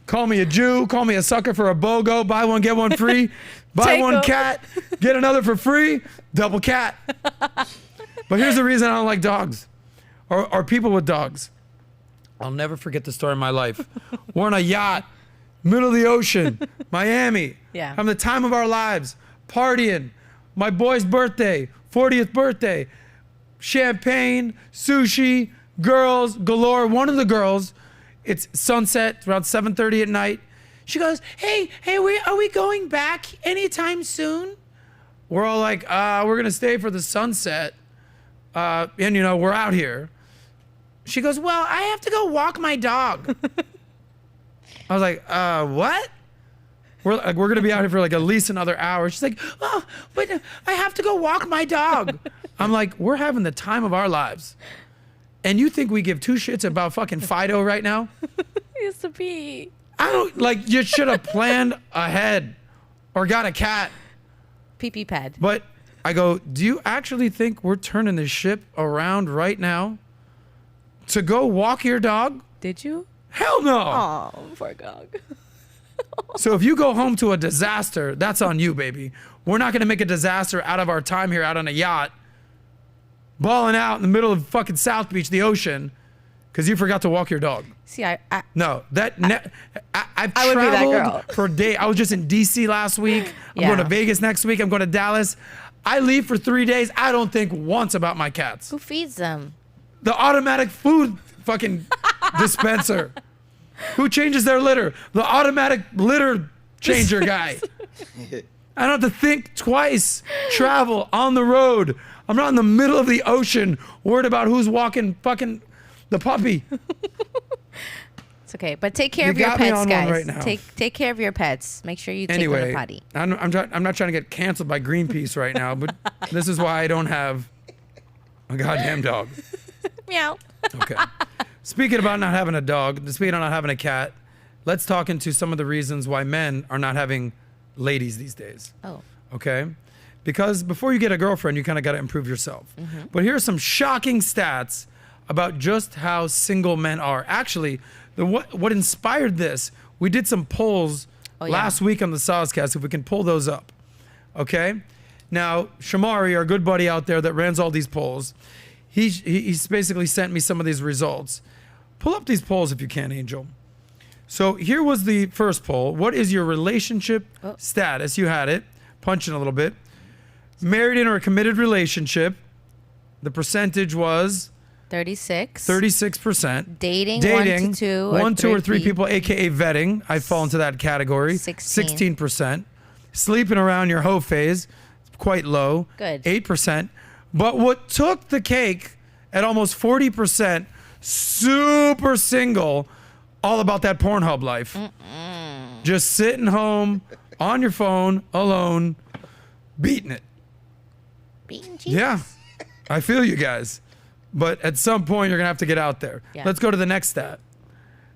Call me a Jew, call me a sucker for a BOGO, buy one, get one free. Buy Take one 'em. cat, get another for free, double cat. But here's the reason I don't like dogs or people with dogs. I'll never forget the story of my life. We're on a yacht, middle of the ocean, Miami. Yeah. Having the time of our lives, partying. My boy's birthday, 40th birthday. Champagne, sushi, girls galore. One of the girls, it's sunset, around 7:30 at night. She goes, hey, are we going back anytime soon? We're all like, we're going to stay for the sunset. And, you know, we're out here. She goes, well, I have to go walk my dog. I was like, what? We're going to be out here for like at least another hour. She's like, oh, but I have to go walk my dog. I'm like, we're having the time of our lives. And you think we give 2 shits about fucking Fido right now? He used to pee. I don't, like, you should have planned ahead or got a cat. Pee-pee pad. But I go, do you actually think we're turning the ship around right now to go walk your dog? Did you? Hell no. Oh, poor dog. So if you go home to a disaster, that's on you, baby. We're not going to make a disaster out of our time here out on a yacht, balling out in the middle of fucking South Beach, the ocean, because you forgot to walk your dog. See, I've I would be that traveled girl. for a day. I was just in DC last week. I'm going to Vegas next week. I'm going to Dallas. I leave for 3 days. I don't think once about my cats. Who feeds them? The automatic food fucking dispenser. Who changes their litter? The automatic litter changer guy. I don't have to think twice. Travel on the road. I'm not in the middle of the ocean worried about who's walking fucking the puppy. It's okay, but take care of your got me pets, on one guys. right now. Take care of your pets. Make sure you take them to potty. I'm not trying to get canceled by Greenpeace right now, but this is why I don't have a goddamn dog. Meow. Okay. Speaking about not having a dog, speaking of not having a cat, let's talk into some of the reasons why men are not having ladies these days. Oh. Okay? Because before you get a girlfriend, you kind of got to improve yourself. But here are some shocking stats about just how single men are. Actually, what inspired this, we did some polls last week on the SOSCAST, if we can pull those up. Okay? Now, Shamari, our good buddy out there that runs all these polls, he's basically sent me some of these results. Pull up these polls if you can, Angel. So here was the first poll. What is your relationship status? You had it. Punch in a little bit. Married in or a committed relationship. The percentage was 36%. Dating 1, 2, or 3 people. people, aka vetting. I fall into that category. 16%. Sleeping around your hoe phase, quite low. Good. 8%. But what took the cake at almost 40%, super single, all about that Pornhub life. Just sitting home on your phone, alone, beating it. Beating cheeks. Yeah, I feel you guys. But at some point, you're going to have to get out there. Yeah. Let's go to the next stat.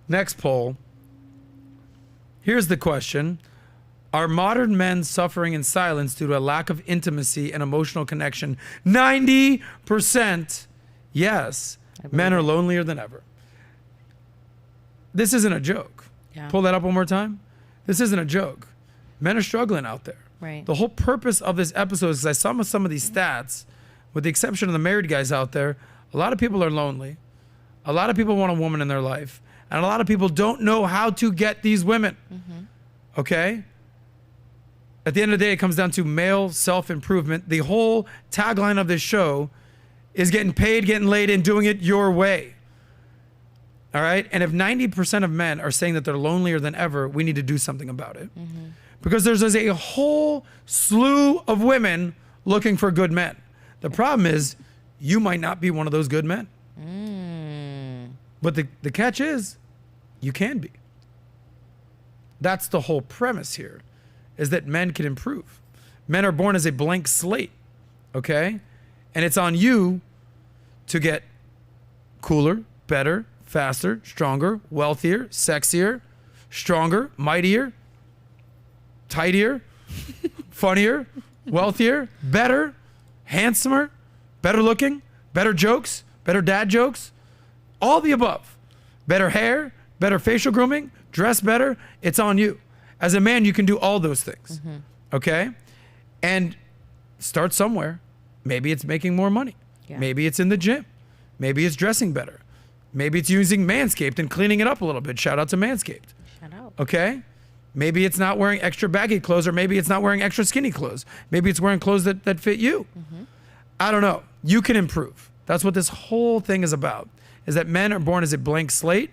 Next poll. Here's the question. Are modern men suffering in silence due to a lack of intimacy and emotional connection? 90% yes. Men are lonelier than ever. This isn't a joke. Yeah. Pull that up one more time. This isn't a joke. Men are struggling out there. Right. The whole purpose of this episode is because I saw some of these stats, with the exception of the married guys out there, a lot of people are lonely. A lot of people want a woman in their life. And a lot of people don't know how to get these women. Okay? At the end of the day, it comes down to male self-improvement. The whole tagline of this show is getting paid, getting laid, and doing it your way. All right? And if 90% of men are saying that they're lonelier than ever, we need to do something about it. Because there's a whole slew of women looking for good men. The problem is, you might not be one of those good men. But the catch is, you can be. That's the whole premise here, is that men can improve. Men are born as a blank slate, okay? And it's on you to get cooler, better, faster, stronger, wealthier, sexier, stronger, mightier, tightier, funnier, wealthier, better, handsomer, better looking, better jokes, better dad jokes, all the above. Better hair, better facial grooming, dress better. It's on you. As a man, you can do all those things, okay? And start somewhere. Maybe it's making more money. Yeah. Maybe it's in the gym. Maybe it's dressing better. Maybe it's using Manscaped and cleaning it up a little bit. Shout out to Manscaped. Shout out. Okay? Maybe it's not wearing extra baggy clothes, or maybe it's not wearing extra skinny clothes. Maybe it's wearing clothes that fit you. I don't know. You can improve. That's what this whole thing is about, is that men are born as a blank slate.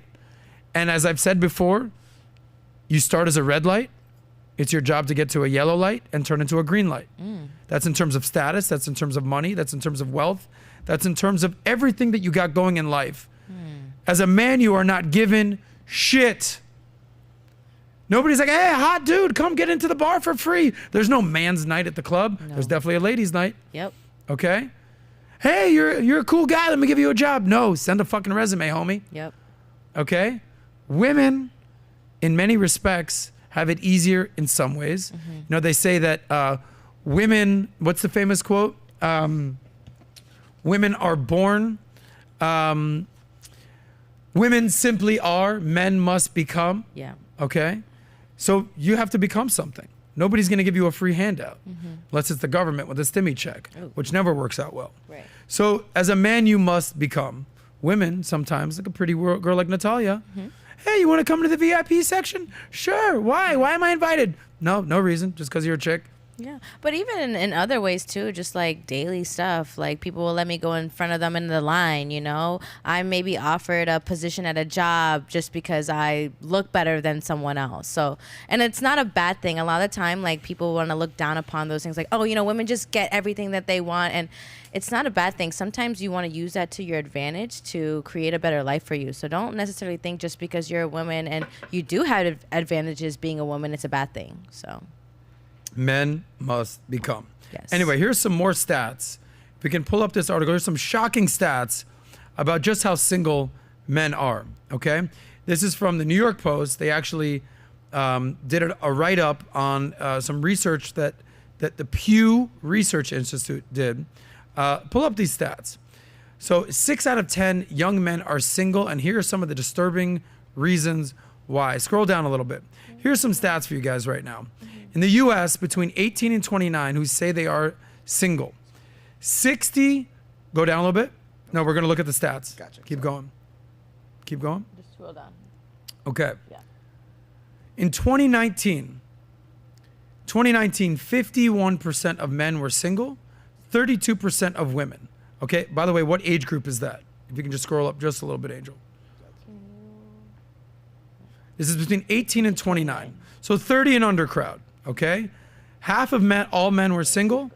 And as I've said before, you start as a red light. It's your job to get to a yellow light and turn into a green light. That's in terms of status. That's in terms of money. That's in terms of wealth. That's in terms of everything that you got going in life. As a man, you are not given shit. Nobody's like, hey, hot dude, come get into the bar for free. There's no man's night at the club. No. There's definitely a ladies' night. Yep. Okay? Hey, you're a cool guy. Let me give you a job. No, send a fucking resume, homie. Yep. Okay? Women, in many respects, have it easier in some ways. You know, they say that women, what's the famous quote? Women are born, women simply are, men must become. Yeah. Okay? So you have to become something. Nobody's going to give you a free handout, unless it's the government with a stimmy check, which never works out well. Right. So as a man, you must become. Women, sometimes, like a pretty girl like Natalia, hey, you want to come to the VIP section? Sure. Why? Why am I invited? No reason. Just because you're a chick. Yeah. But even in other ways, too, just like daily stuff, like people will let me go in front of them in the line, you know? I may be offered a position at a job just because I look better than someone else. So, and it's not a bad thing. A lot of the time, like, people want to look down upon those things like, oh, you know, women just get everything that they want. And it's not a bad thing. Sometimes you want to use that to your advantage to create a better life for you. So don't necessarily think just because you're a woman and you do have advantages being a woman, it's a bad thing. So men must become. Yes. Anyway, here's some more stats. If we can pull up this article, there's some shocking stats about just how single men are, okay? This is from the New York Post. They actually did a write-up on some research that the Pew Research Institute did. Pull up these stats. So 6 out of 10 young men are single, and here are some of the disturbing reasons why. Scroll down a little bit. Here's some stats for you guys right now. In the U.S., between 18 and 29 who say they are single, 60, go down a little bit. No, we're going to look at the stats. Gotcha. Keep going. Keep going. just scroll down. Okay. Yeah. In 2019, 51% of men were single, 32% of women. Okay, by the way, what age group is that? If you can just scroll up just a little bit, Angel. This is between 18 and 29. So 30 and under crowd, okay? Half of all men were single.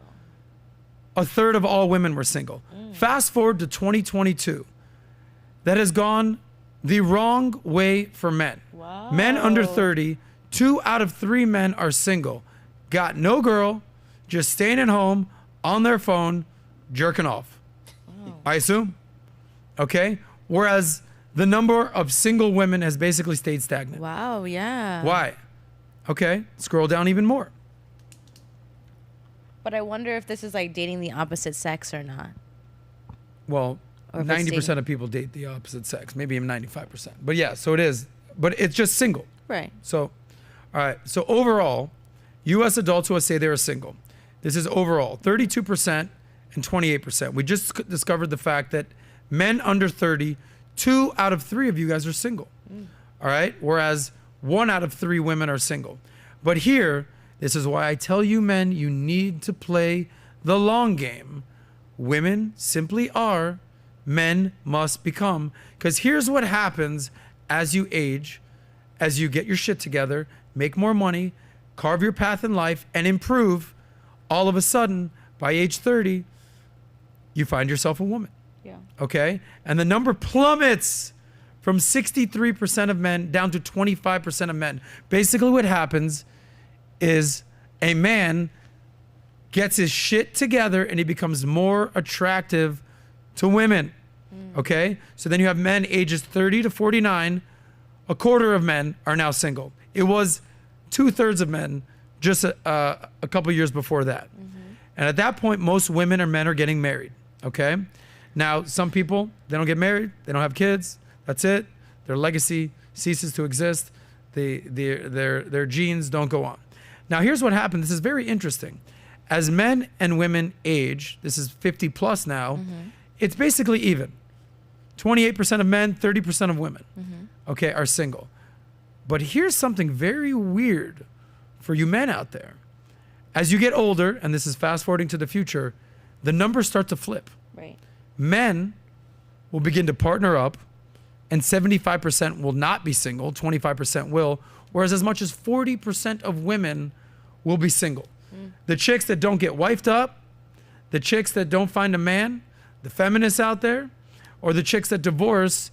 A third of all women were single. Fast forward to 2022. That has gone the wrong way for men. Wow. Men under 30, 2 out of 3 men are single. Got no girl, just staying at home on their phone, jerking off. Wow. I assume. Okay? Whereas the number of single women has basically stayed stagnant. Wow, yeah. Why? Okay, scroll down even more. But I wonder if this is like dating the opposite sex or not. Well, 90% of people date the opposite sex, maybe even 95%. But yeah, so it is. But it's just single. Right. So, all right. So overall, U.S. adults who say they are single. This is overall 32% and 28%. We just discovered the fact that men under 30, 2 out of 3 of you guys are single. All right? Whereas 1 out of 3 women are single. But here, this is why I tell you men, you need to play the long game. Women simply are, men must become. Because here's what happens as you age, as you get your shit together, make more money, carve your path in life, and improve. All of a sudden, by age 30, you find yourself a woman. Yeah. Okay? And the number plummets from 63% of men down to 25% of men. Basically what happens is a man gets his shit together and he becomes more attractive to women. Okay? So then you have men ages 30 to 49. A quarter of men are now single. It was 2/3 of men just a couple years before that. And at that point, most women or men are getting married. Okay? Now, some people, they don't get married. They don't have kids. That's it. Their legacy ceases to exist. Their genes don't go on. Now, here's what happened. This is very interesting. As men and women age, this is 50 plus now, it's basically even. 28% of men, 30% of women, okay, are single. But here's something very weird for you men out there. As you get older, and this is fast forwarding to the future, the numbers start to flip. Right. Men will begin to partner up, and 75% will not be single, 25% will, whereas as much as 40% of women will be single. The chicks that don't get wifed up, the chicks that don't find a man, the feminists out there, or the chicks that divorce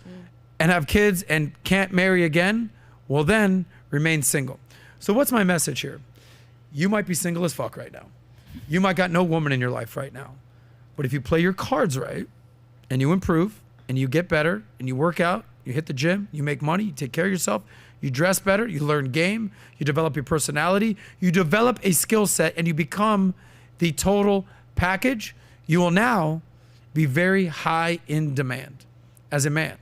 and have kids and can't marry again, will then remain single. So what's my message here? You might be single as fuck right now. You might got no woman in your life right now. But if you play your cards right, and you improve, and you get better, and you work out, you hit the gym, you make money, you take care of yourself, you dress better, you learn game, you develop your personality, you develop a skill set, and you become the total package, you will now be very high in demand as a man.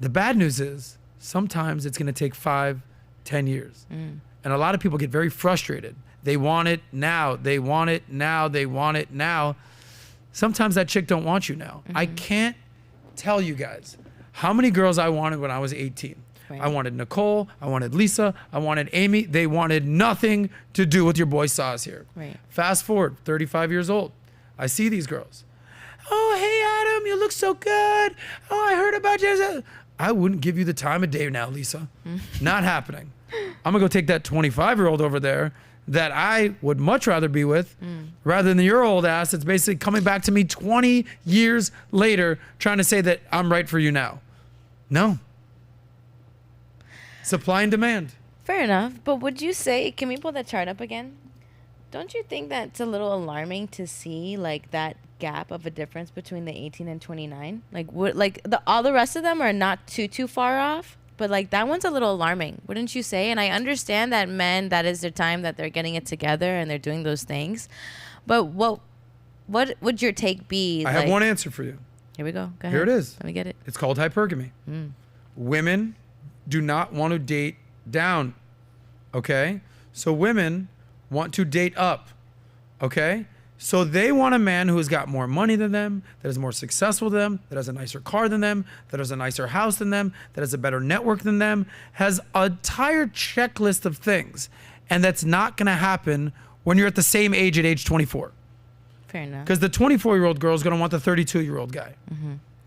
The bad news is sometimes it's going to take 5, 10 years. And a lot of people get very frustrated. They want it now. They want it now. They want it now. Sometimes that chick don't want you now. I can't tell you guys how many girls I wanted when I was 18. Right. I wanted Nicole. I wanted Lisa. I wanted Amy. They wanted nothing to do with your boy Sos here. Right. Fast forward, 35 years old. I see these girls. Oh, hey, Adam, you look so good. Oh, I heard about you. I wouldn't give you the time of day now, Lisa. Not happening. I'm going to go take that 25-year-old over there that I would much rather be with rather than your old ass that's basically coming back to me 20 years later trying to say that I'm right for you now. No. Supply and demand. Fair enough. But would you say, can we pull that chart up again? Don't you think that's a little alarming to see like that gap of a difference between the 18 and 29? Like all the rest of them are not too far off, but like that one's a little alarming, wouldn't you say? And I understand that men, that is their time that they're getting it together and they're doing those things. But what would your take be? I have one answer for you. Here we go. Go ahead. Here it is. Let me get it. It's called hypergamy. Women do not want to date down. Okay? So women want to date up. Okay? So they want a man who has got more money than them, that is more successful than them, that has a nicer car than them, that has a nicer house than them, that has a better network than them, has an entire checklist of things. And that's not going to happen when you're at the same age at age 24. Fair enough. Because the 24-year-old girl is going to want the 32-year-old guy.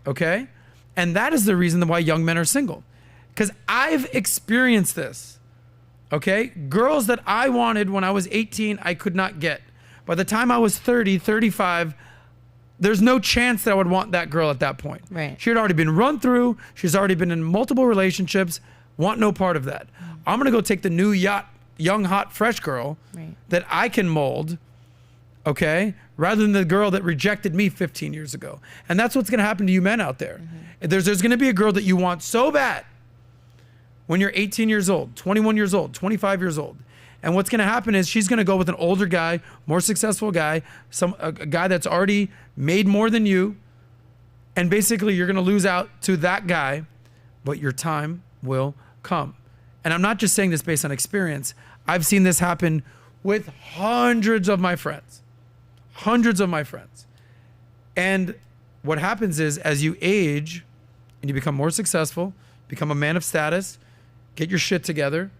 Okay? And that is the reason why young men are single. Because I've experienced this. Okay? Girls that I wanted when I was 18, I could not get. By the time I was 30, 35, there's no chance that I would want that girl at that point. Right. She had already been run through. She's already been in multiple relationships. Want no part of that. I'm going to go take the new young, hot, fresh girl that I can mold, okay, rather than the girl that rejected me 15 years ago. And that's what's going to happen to you men out there. There's going to be a girl that you want so bad when you're 18 years old, 21 years old, 25 years old. And what's going to happen is she's going to go with an older guy, more successful guy, a guy that's already made more than you. And basically you're going to lose out to that guy, but your time will come. And I'm not just saying this based on experience. I've seen this happen with hundreds of my friends. And what happens is, as you age and you become more successful, become a man of status, get your shit together,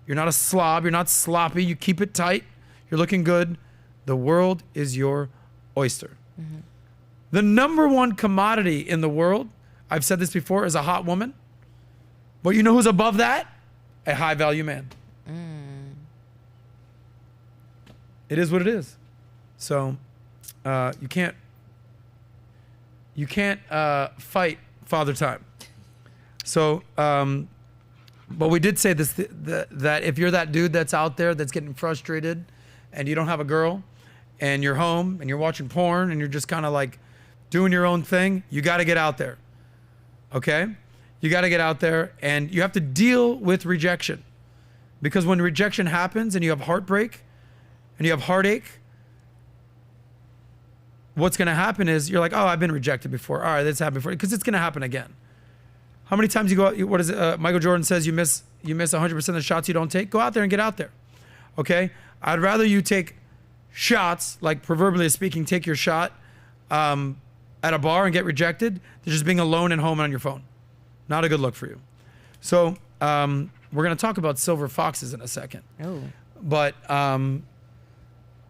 you're not a slob, you're not sloppy, you keep it tight, you're looking good, the world is your oyster. Mm-hmm. The number one commodity in the world, I've said this before, is a hot woman. But you know who's above that? A high value man. It is what it is. So you can't fight Father Time. So, but we did say this, that if you're that dude that's out there that's getting frustrated and you don't have a girl and you're home and you're watching porn and you're just kind of like doing your own thing, you got to get out there. Okay? You got to get out there and you have to deal with rejection. Because when rejection happens and you have heartbreak and you have heartache, what's going to happen is you're like, oh, I've been rejected before. All right, this happened before. Because it's going to happen again. How many times you go out, what is it? Michael Jordan says you miss 100% of the shots you don't take. Go out there and get out there. Okay? I'd rather you take shots, like proverbially speaking, take your shot at a bar and get rejected than just being alone at home on your phone. Not a good look for you. So we're going to talk about silver foxes in a second. Oh. But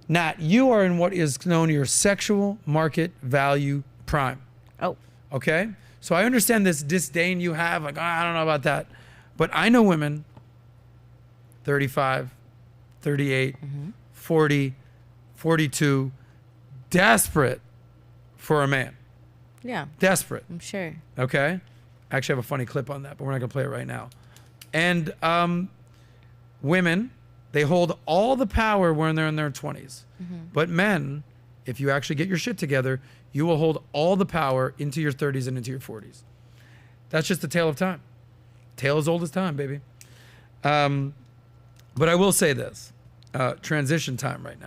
Nat, you are in what is known your sexual market value prime. Oh. Okay? So I understand this disdain you have, like, oh, I don't know about that. But I know women, 35, 38, 40, 42, desperate for a man. Yeah. Desperate. I'm sure. Okay? I actually have a funny clip on that, but we're not going to play it right now. And women, they hold all the power when they're in their 20s. But men, if you actually get your shit together, you will hold all the power into your 30s and into your 40s. That's just the tale of time. Tale as old as time, baby. But I will say this. Transition time right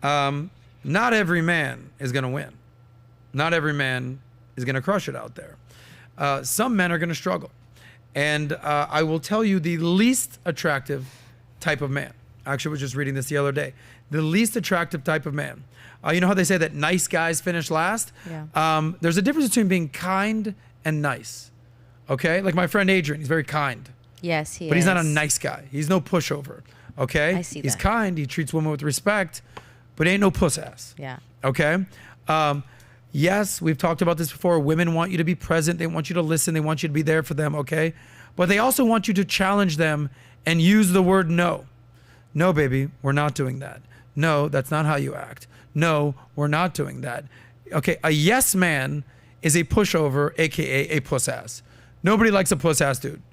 now. Not every man is going to win. Not every man is going to crush it out there. Some men are going to struggle. And I will tell you the least attractive type of man. Actually, I was just reading this the other day. The least attractive type of man. You know how they say that nice guys finish last? Yeah. There's a difference between being kind and nice. Okay? Like my friend Adrian, he's very kind. Yes, he is. But he's not a nice guy. He's no pushover. Okay? I see He's that. kind. He treats women with respect, but he ain't no puss ass. Yeah. Okay? Yes, we've talked about this before. Women want you to be present. They want you to listen. They want you to be there for them, okay? But they also want you to challenge them and use the word no. No, baby, we're not doing that. No, that's not how you act. No, we're not doing that. Okay, a yes man is a pushover, AKA a puss ass. Nobody likes a puss ass dude.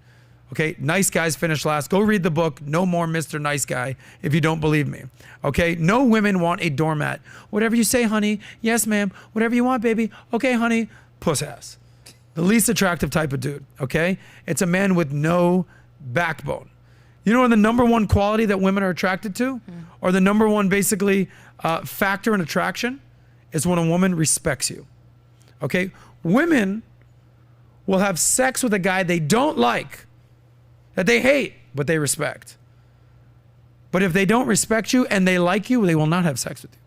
Okay, nice guys finish last. Go read the book, No More Mr. Nice Guy, if you don't believe me. Okay, no women want a doormat. Whatever you say, honey. Yes, ma'am. Whatever you want, baby. Okay, honey. Puss ass. The least attractive type of dude, okay? It's a man with no backbone. You know what the number one quality that women are attracted to? Or the number one, basically, factor in attraction? Is when a woman respects you. Okay? Women will have sex with a guy they don't like, that they hate, but they respect. But if they don't respect you and they like you, they will not have sex with you.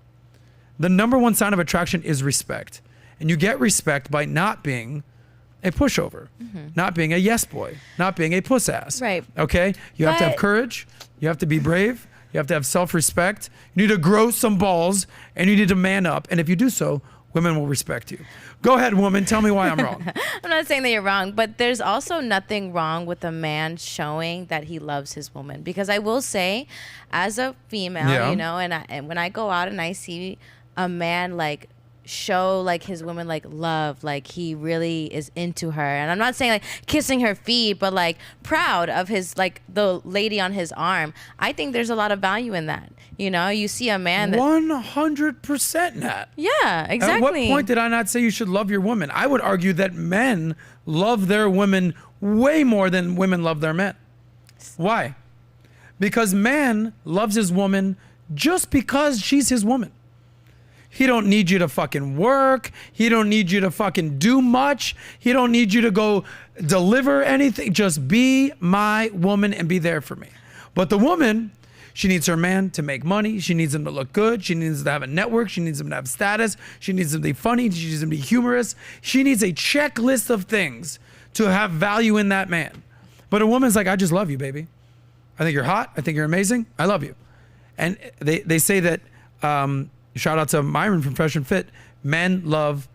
The number one sign of attraction is respect. And you get respect by not being a pushover, not being a yes boy, not being a puss ass. Right. Okay? You have to have courage. You have to be brave. You have to have self-respect. You need to grow some balls and you need to man up. And if you do so, women will respect you. Go ahead, woman. Tell me why I'm wrong. I'm not saying that you're wrong, but there's also nothing wrong with a man showing that he loves his woman. Because I will say, as a female, you know, and when I go out and I see a man like show like his woman like love, like he really is into her, and I'm not saying like kissing her feet, but like proud of his, like the lady on his arm, I think there's a lot of value in that. You know, you see a man that 100% Nat. Yeah, exactly. At what point did I not say you should love your woman? I would argue that men love their women way more than women love their men. Why? Because man loves his woman just because she's his woman. He don't need you to fucking work. He don't need you to fucking do much. He don't need you to go deliver anything. Just be my woman and be there for me. But the woman, She needs her man to make money. She needs him to look good. She needs him to have a network. She needs him to have status. She needs him to be funny. She needs him to be humorous. She needs a checklist of things to have value in that man. But a woman's like, I just love you, baby. I think you're hot. I think you're amazing. I love you. And they say that, shout out to Myron from Fresh and Fit, men love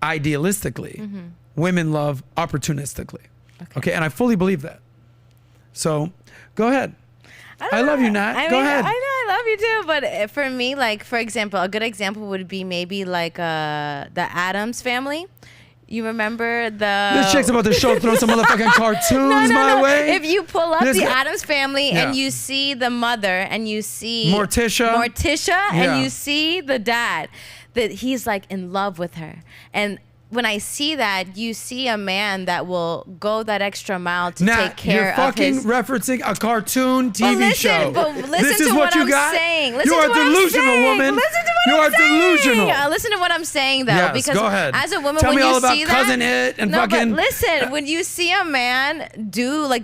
idealistically. Women love opportunistically. Okay. And I fully believe that. So go ahead. I love you, Nat. Go ahead. I know, I love you too. But for me, like, for example, a good example would be maybe like the Addams Family. You remember This chick's about to throw some motherfucking cartoons my way. If you pull up the Addams Family and you see the mother and you see Morticia and you see the dad, that he's like in love with her. And when I see that, you see a man that will go that extra mile to take care of his... You're fucking referencing a cartoon TV show. But listen this is to what you got? Saying. You are delusional, woman. Listen to what I'm saying. Delusional. Listen to what I'm saying, though. Yes, because go ahead. As a woman, Tell when me you all about see Cousin that... It and fucking... But listen, when you see a man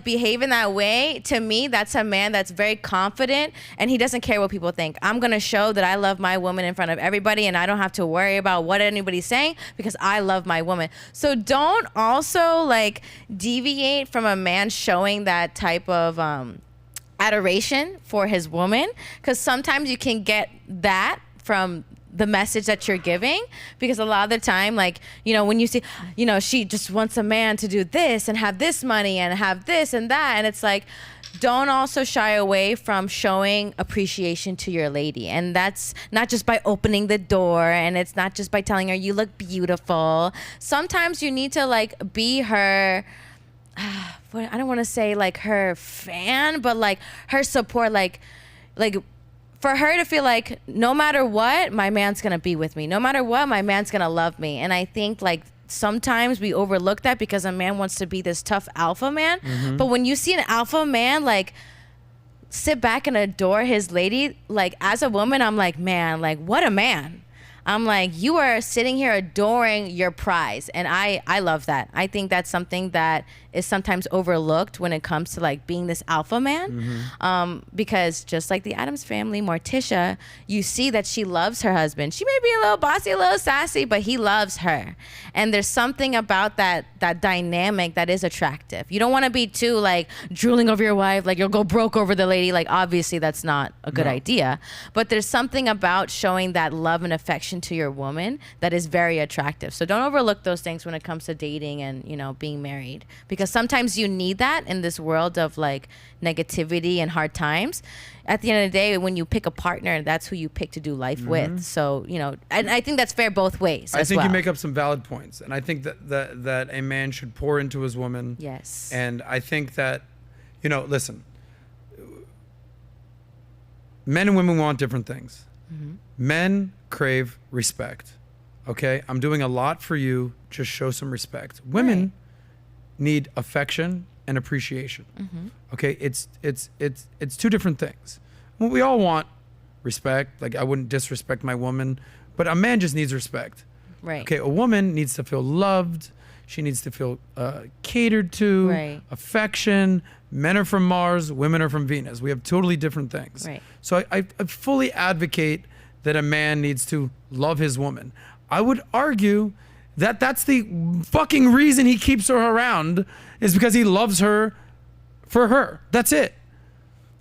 behave in that way, to me, that's a man that's very confident and he doesn't care what people think. I'm going to show that I love my woman in front of everybody and I don't have to worry about what anybody's saying because I love my woman. So don't also like deviate from a man showing that type of adoration for his woman, because sometimes you can get that from the message that you're giving, because a lot of the time, like, you know, when you see, you know, she just wants a man to do this and have this money and have this and that, and it's like, don't also shy away from showing appreciation to your lady. And that's not just by opening the door, and it's not just by telling her you look beautiful. Sometimes you need to like be her, I don't want to say like her fan, but like her support, like for her to feel like no matter what, my man's going to be with me. No matter what, my man's going to love me. And I think like sometimes we overlook that because a man wants to be this tough alpha man. But when you see an alpha man, like, sit back and adore his lady, like, as a woman, I'm like, man, like, what a man. I'm like, you are sitting here adoring your prize. And I love that. I think that's something that is sometimes overlooked when it comes to like being this alpha man. Because just like the Addams Family, Morticia, you see that she loves her husband. She may be a little bossy, a little sassy, but he loves her. And there's something about that dynamic that is attractive. You don't want to be too like drooling over your wife, like you'll go broke over the lady. Like obviously that's not a good idea. But there's something about showing that love and affection to your woman that is very attractive. So don't overlook those things when it comes to dating and, you know, being married. Because sometimes you need that in this world of like negativity and hard times. At the end of the day, when you pick a partner, that's who you pick to do life with. So, you know, and I think that's fair both ways. I think you make up some valid points. And I think that a man should pour into his woman. Yes. And I think that, you know, listen, men and women want different things. Men crave respect. Okay? I'm doing a lot for you. Just show some respect. Women need affection and appreciation. Okay, it's two different things. Well, we all want respect. Like I wouldn't disrespect my woman, but a man just needs respect. Right. Okay, a woman needs to feel loved. She needs to feel catered to. Right. Affection. Men are from Mars. Women are from Venus. We have totally different things. Right. So I fully advocate that a man needs to love his woman. I would argue that that's the fucking reason he keeps her around, is because he loves her for her. That's it.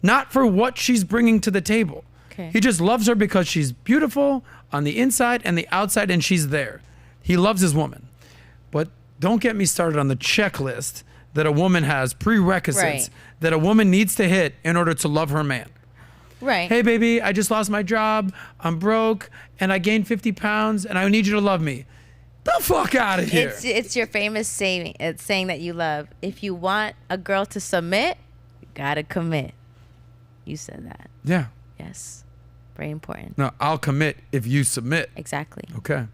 Not for what she's bringing to the table. Okay. He just loves her because she's beautiful on the inside and the outside, and she's there. He loves his woman. But don't get me started on the checklist that a woman has, prerequisites that a woman needs to hit in order to love her man. Right. Hey, baby, I just lost my job. I'm broke, and I gained 50 pounds, and I need you to love me. The fuck out of here. It's your famous saying. It's saying that you love. If you want a girl to submit, you gotta commit. You said that. Yeah. Yes. Very important. No, I'll commit if you submit. Exactly. Okay.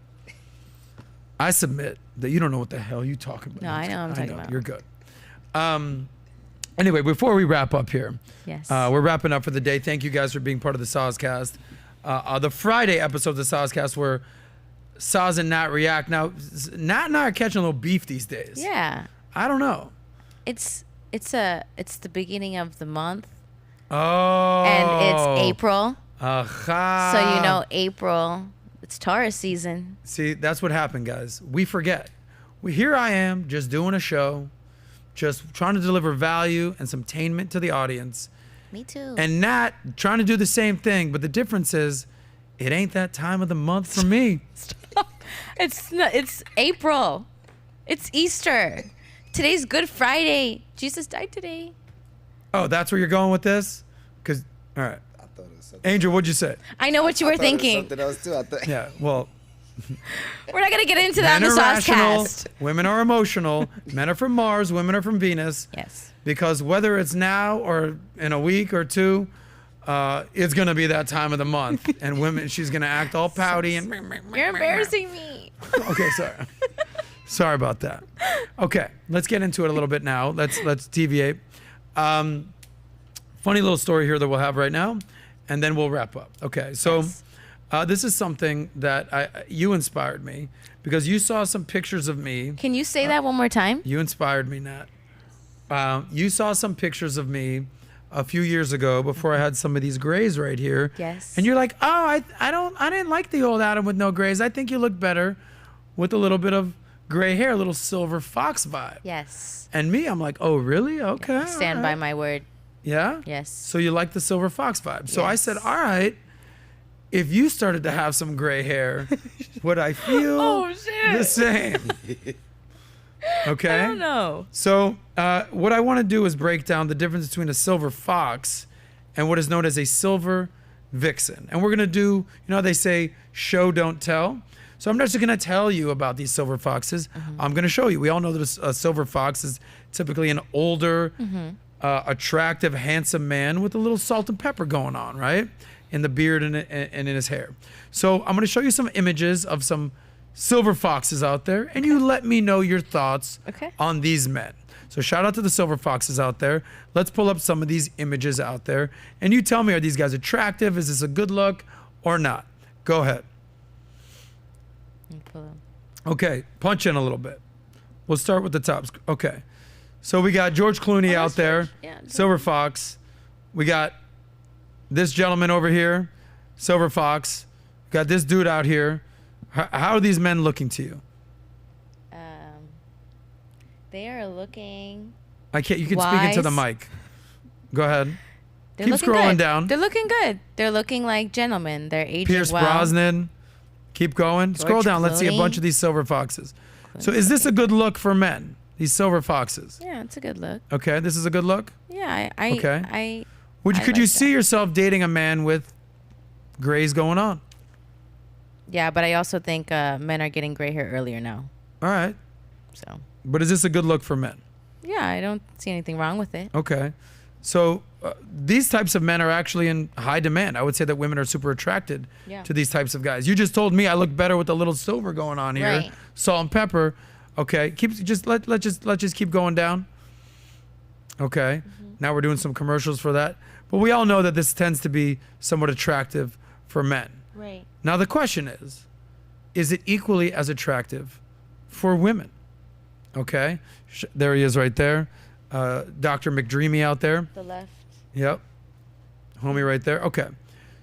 I submit that you don't know what the hell you talking about. No, I know what I'm talking about. You're good. Anyway, before we wrap up here, yes, we're wrapping up for the day. Thank you guys for being part of the SOSCAST. The Friday episode of the SOSCAST where Soz and Nat react. Now, Nat and I are catching a little beef these days. Yeah. I don't know. It's the beginning of the month, Oh. And it's April. Aha. So you know April, it's Taurus season. See, that's what happened, guys. We forget. Here I am, just doing a show, just trying to deliver value and some tainment to the audience. Me too. And Nat trying to do the same thing, but the difference is, it ain't that time of the month for me. Stop. It's April. It's Easter. Today's Good Friday. Jesus died today. Oh, that's where you're going with this? All right. I thought it was something. Angel, what'd you say? I know what you were thinking. Something else too. Yeah, well, We're not gonna get into that men on the are rational, SOSCAST. women are emotional, men are from Mars, women are from Venus. Yes. Because whether it's now or in a week or two, it's gonna be that time of the month, and she's gonna act all pouty and. You're embarrassing me. Okay, sorry. Sorry about that. Okay, let's get into it a little bit now. Let's deviate. Funny little story here that we'll have right now, and then we'll wrap up. Okay, so this is something that you inspired me because you saw some pictures of me. Can you say that one more time? You inspired me, Nat. You saw some pictures of me a few years ago before I had some of these grays right here. Yes. And you're like, oh, I didn't like the old Adam with no grays. I think you look better with a little bit of gray hair, a little silver fox vibe. Yes. And me, I'm like, oh, really? Okay. I stand by my word. Yeah? Yes. So you like the silver fox vibe. So I Yes. said, all right, if you started to have some gray hair, would I feel the same? Okay? I don't know. So what I want to do is break down the difference between a silver fox and what is known as a silver vixen. And we're going to do, you know how they say, show, don't tell? So I'm not just going to tell you about these silver foxes. I'm going to show you. We all know that a silver fox is typically an older, attractive, handsome man with a little salt and pepper going on, right? In the beard and in his hair. So I'm going to show you some images of some silver foxes out there, and you let me know your thoughts on these men. So shout out to the silver foxes out there. Let's pull up some of these images out there, and you tell me, are these guys attractive? Is this a good look or not? Go ahead. Okay, punch in a little bit. We'll start with the tops. Okay. So we got George Clooney out there, silver fox. We got this gentleman over here, silver fox. Got this dude out here. How are these men looking to you? They are looking. I can't. You can speak into the mic. Go ahead. They're Keep scrolling good. down. They're looking good. They're looking like gentlemen. They're aging Pierce well. Brosnan. Keep going. Scroll down. Let's see a bunch of these silver foxes. So is this a good look for men? These silver foxes. Yeah, it's a good look. Okay, this is a good look. Yeah, Okay. Could like you see that. yourself dating a man with grays going on? Yeah, but I also think men are getting gray hair earlier now. All right. So. But is this a good look for men? Yeah, I don't see anything wrong with it. Okay. So these types of men are actually in high demand. I would say that women are super attracted to these types of guys. You just told me I look better with a little silver going on here. Right. Salt and pepper. Okay. Let's just keep going down. Okay. Now we're doing some commercials for that. But we all know that this tends to be somewhat attractive for men. Right. Now the question is it equally as attractive for women? Okay. There he is right there. Dr. McDreamy out there. The left. Yep. Homie right there. Okay.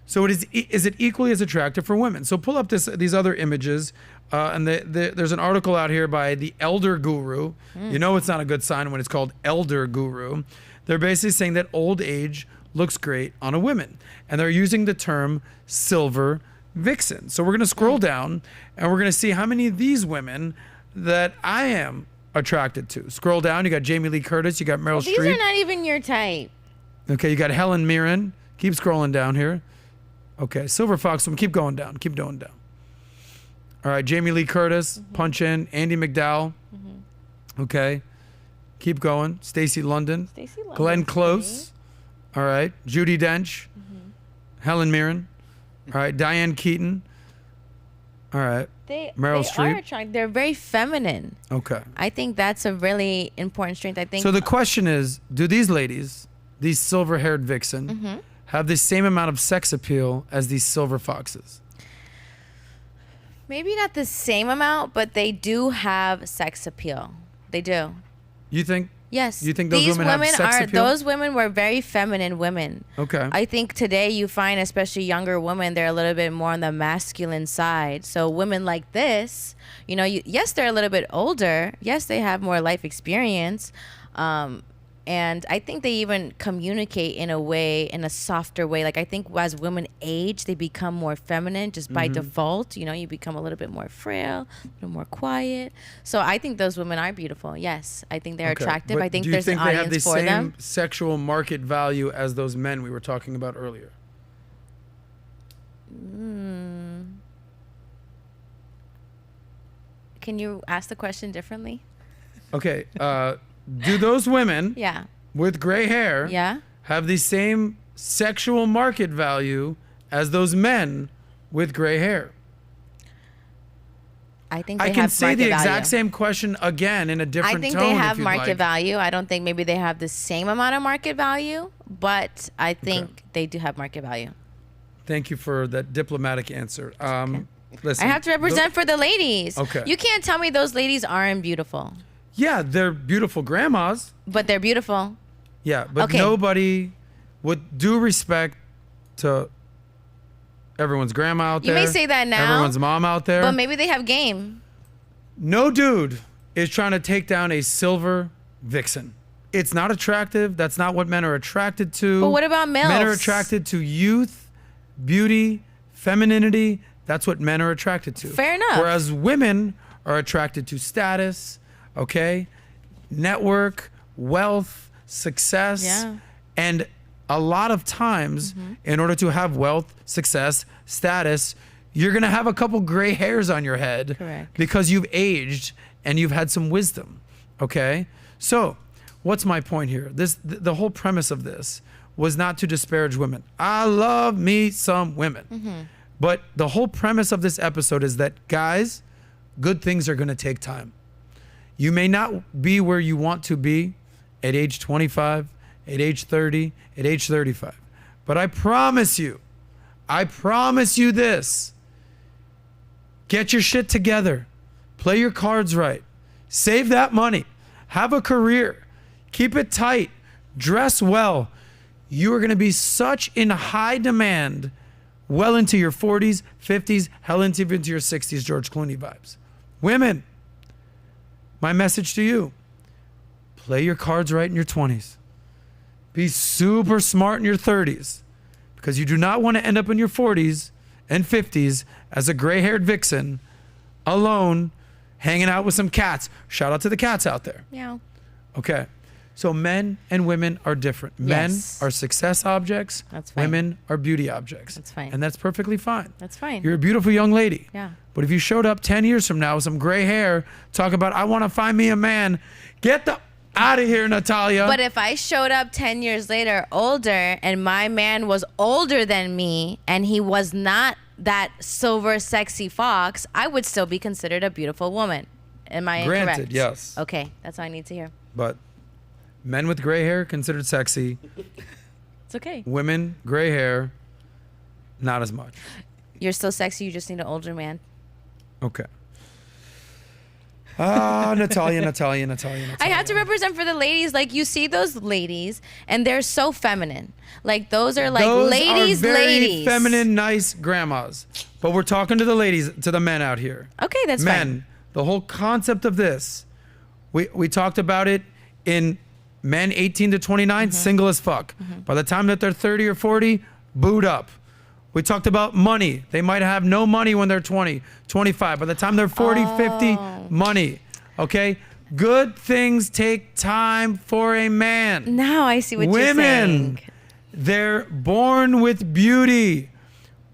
So is it equally as attractive for women? So pull up these other images. And there's an article out here by the Elder Guru. You know it's not a good sign when it's called Elder Guru. They're basically saying that old age looks great on a woman. And they're using the term silver vixen. So we're going to scroll down and we're going to see how many of these women that I am attracted to. Scroll down. You got Jamie Lee Curtis. You got Meryl Streep. These are not even your type. Okay, you got Helen Mirren. Keep scrolling down here. Okay, Silver Fox. Keep going down. Keep going down. All right, Jamie Lee Curtis. Punch in. Andy McDowell. Okay. Keep going. Stacey London. Glenn Close. All right. Judi Dench. Helen Mirren. All right. Diane Keaton. All right. Meryl Streep. They're very feminine. Okay. I think that's a really important strength. I think. So the question is, do these ladies, these silver-haired vixen, have the same amount of sex appeal as these silver foxes? Maybe not the same amount, but they do have sex appeal. They do. You think Yes. You think those women have sex appeal? Those women were very feminine women. Okay. I think today you find, especially younger women, they're a little bit more on the masculine side. So women like this, you know, yes, they're a little bit older. Yes, they have more life experience. And I think they even communicate in a softer way. Like, I think as women age, they become more feminine just by default. You know, you become a little bit more frail, a little more quiet. So I think those women are beautiful. Yes, I think they're attractive. But I think there's an audience for them. Do you think they have the same sexual market value as those men we were talking about earlier? Can you ask the question differently? Okay. Do those women with gray hair have the same sexual market value as those men with gray hair? I think they I have can say the market exact value. same question again in a different tone. I think they have market value. I don't think maybe they have the same amount of market value, but I think they do have market value. Thank you for that diplomatic answer. Listen, I have to represent for the ladies. Okay. You can't tell me those ladies aren't beautiful. Yeah, they're beautiful grandmas. But they're beautiful. Yeah, but nobody, with due respect to everyone's grandma out there. You may say that now. Everyone's mom out there. But maybe they have game. No dude is trying to take down a silver vixen. It's not attractive. That's not what men are attracted to. But what about MILFs? Men are attracted to youth, beauty, femininity. That's what men are attracted to. Fair enough. Whereas women are attracted to status, okay, network, wealth, success. Yeah. And a lot of times, in order to have wealth, success, status, you're going to have a couple gray hairs on your head. Correct. Because you've aged and you've had some wisdom, okay? So what's my point here? The whole premise of this was not to disparage women. I love me some women. But the whole premise of this episode is that, guys, good things are going to take time. You may not be where you want to be at age 25, at age 30, at age 35. But I promise you this. Get your shit together. Play your cards right. Save that money. Have a career. Keep it tight. Dress well. You are going to be such in high demand well into your 40s, 50s, hell into your 60s, George Clooney vibes. Women, my message to you, play your cards right in your 20s. Be super smart in your 30s, because you do not want to end up in your 40s and 50s as a gray-haired vixen, alone, hanging out with some cats. Shout out to the cats out there. Yeah. Okay. So men and women are different. Men are success objects. That's fine. Women are beauty objects. That's fine. And that's perfectly fine. That's fine. You're a beautiful young lady. Yeah. But if you showed up 10 years from now with some gray hair, talk about, I want to find me a man, get the out of here, Natalia. But if I showed up 10 years later older and my man was older than me and he was not that silver sexy fox, I would still be considered a beautiful woman. Am I incorrect? Granted, yes. Okay, that's all I need to hear. But men with gray hair considered sexy. It's okay. Women, gray hair, not as much. You're still sexy, you just need an older man. Okay. Natalia. I have to represent for the ladies. Like, you see those ladies, and they're so feminine. Like, those are like those ladies, are very ladies. feminine, nice grandmas. But we're talking to the ladies, to the men out here. Okay, that's men, fine. The whole concept of this, we talked about it in men 18 to 29, single as fuck. By the time that they're 30 or 40, booed up. We talked about money. They might have no money when they're 20, 25. By the time they're 40, 50, money. Okay? Good things take time for a man. Now I see what you're saying. Women, they're born with beauty.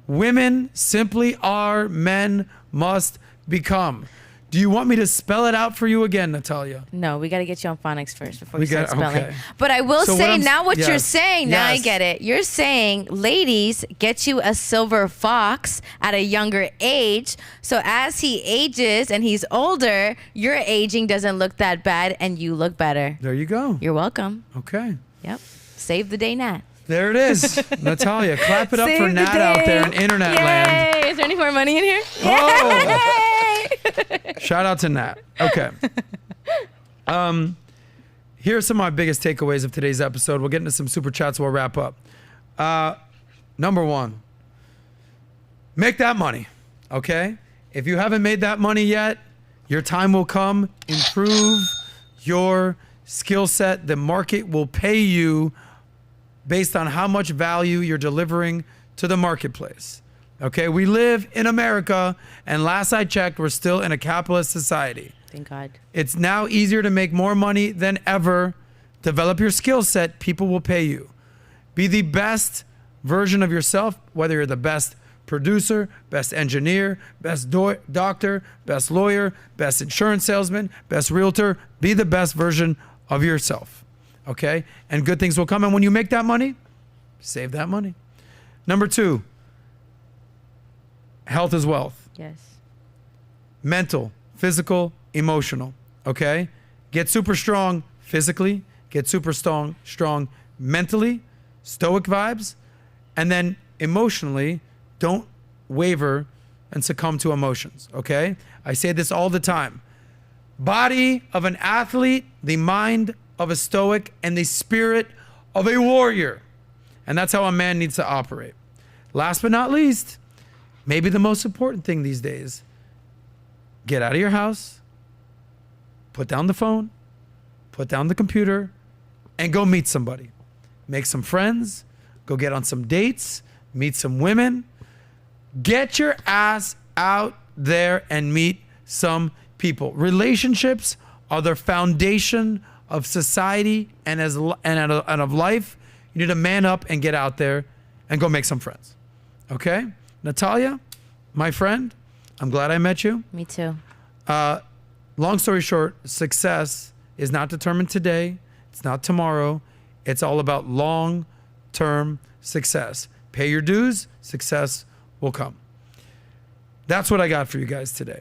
Women simply are, men must become. Do you want me to spell it out for you again, Natalia? No, we got to get you on phonics first before we start spelling. Okay. But I will say now what you're yes, saying. Now I yes. get it. You're saying, ladies, get you a silver fox at a younger age. So as he ages and he's older, your aging doesn't look that bad and you look better. There you go. You're welcome. Okay. Yep. Save the day, Nat. There it is. Natalia, clap it up for Nat out there in internet land. Is there any more money in here? Oh. Shout out to Nat. Okay. here are some of my biggest takeaways of today's episode. We'll get into some super chats. We'll wrap up. Number one, make that money, okay? If you haven't made that money yet, your time will come. Improve your skill set. The market will pay you based on how much value you're delivering to the marketplace. Okay, we live in America, and last I checked, we're still in a capitalist society. Thank God. It's now easier to make more money than ever. Develop your skill set, people will pay you. Be the best version of yourself, whether you're the best producer, best engineer, best doctor, best lawyer, best insurance salesman, best realtor. Be the best version of yourself, okay? And good things will come. And when you make that money, save that money. Number two, health is wealth. Yes. Mental, physical, emotional, okay? Get super strong physically, get super strong mentally, stoic vibes, and then emotionally, don't waver and succumb to emotions, okay? I say this all the time. Body of an athlete, the mind of a stoic, and the spirit of a warrior. And that's how a man needs to operate. Last but not least, maybe the most important thing these days, get out of your house, put down the phone, put down the computer, and go meet somebody. Make some friends, go get on some dates, meet some women. Get your ass out there and meet some people. Relationships are the foundation of society and of life. You need to man up and get out there and go make some friends. Okay? Natalia, my friend, I'm glad I met you. Me too. Long story short, success is not determined today. It's not tomorrow. It's all about long-term success. Pay your dues, success will come. That's what I got for you guys today.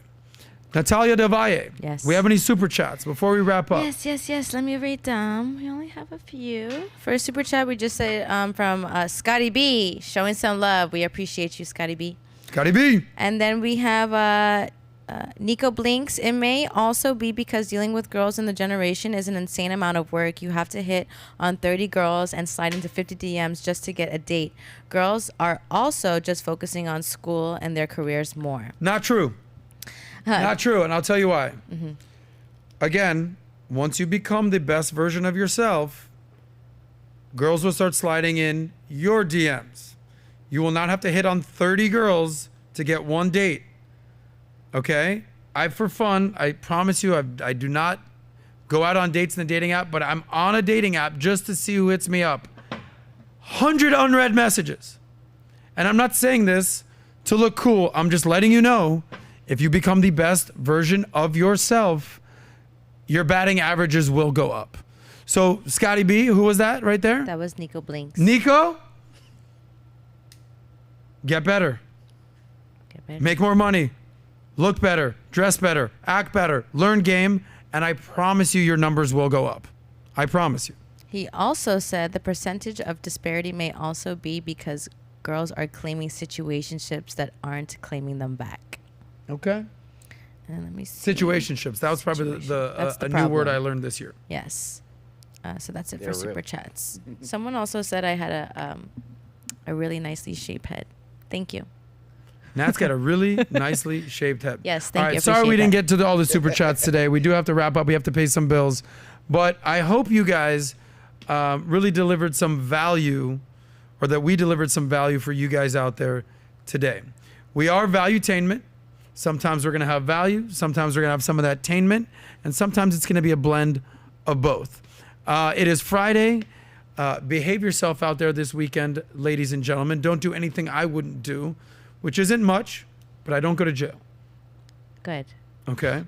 Natalia Del Valle. Yes. We have any super chats before we wrap up? Yes. Let me read them. We only have a few. First super chat, we just said from Scotty B, showing some love. We appreciate you, Scotty B. Scotty B. And then we have Nico Blinks. It may also be because dealing with girls in the generation is an insane amount of work. You have to hit on 30 girls and slide into 50 DMs just to get a date. Girls are also just focusing on school and their careers more. Not true. Not true, and I'll tell you why. Mm-hmm. Again, once you become the best version of yourself, girls will start sliding in your DMs. You will not have to hit on 30 girls to get one date. Okay? For fun, I promise you, I do not go out on dates in the dating app, but I'm on a dating app just to see who hits me up. 100 unread messages. And I'm not saying this to look cool. I'm just letting you know, if you become the best version of yourself, your batting averages will go up. So, Scotty B, who was that right there? That was Nico Blinks. Nico? Get better. Make more money. Look better. Dress better. Act better. Learn game. And I promise you, your numbers will go up. I promise you. He also said the percentage of disparity may also be because girls are claiming situationships that aren't claiming them back. Okay. And let me see. Situationships. That was probably a new word I learned this year. Yes. So that's it for super chats. Someone also said I had a really nicely shaped head. Thank you. Nat's got a really nicely shaped head. Yes, thank you. Sorry we didn't get to all the super chats today. We do have to wrap up. We have to pay some bills. But I hope you guys really delivered some value, or that we delivered some value for you guys out there today. We are Valuetainment. Sometimes we're going to have value. Sometimes we're going to have some of that tainment. And sometimes it's going to be a blend of both. It is Friday. Behave yourself out there this weekend, ladies and gentlemen. Don't do anything I wouldn't do, which isn't much, but I don't go to jail. Good. Okay?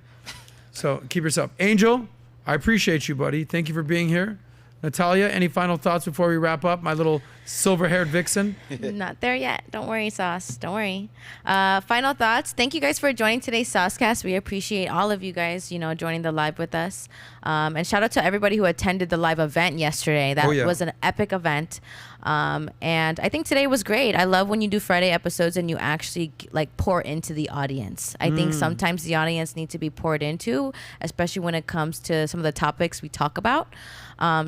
So keep yourself. Angel, I appreciate you, buddy. Thank you for being here. Natalia, any final thoughts before we wrap up? My little silver-haired vixen. Not there yet. Don't worry, Sauce. Don't worry. Final thoughts. Thank you guys for joining today's SOSCAST. We appreciate all of you guys, joining the live with us. And shout out to everybody who attended the live event yesterday. That was an epic event. And I think today was great. I love when you do Friday episodes and you actually pour into the audience. I think sometimes the audience needs to be poured into, especially when it comes to some of the topics we talk about.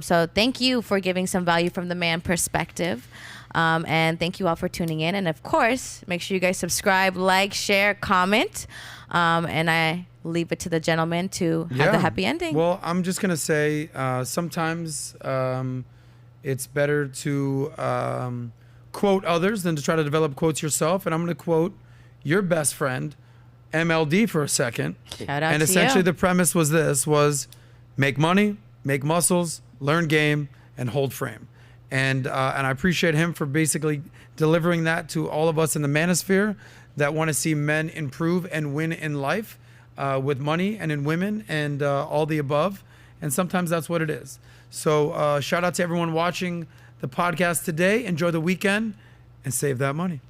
So thank you for giving some value from the man perspective. And thank you all for tuning in. And of course, make sure you guys subscribe, like, share, comment. And I leave it to the gentleman to have the happy ending. Well, I'm just going to say sometimes it's better to quote others than to try to develop quotes yourself. And I'm going to quote your best friend, MLD, for a second. Shout out and to essentially you. The premise was make money, make muscles, learn game, and hold frame. And I appreciate him for basically delivering that to all of us in the manosphere that want to see men improve and win in life with money and in women and all the above. And sometimes that's what it is. So shout out to everyone watching the podcast today. Enjoy the weekend and save that money.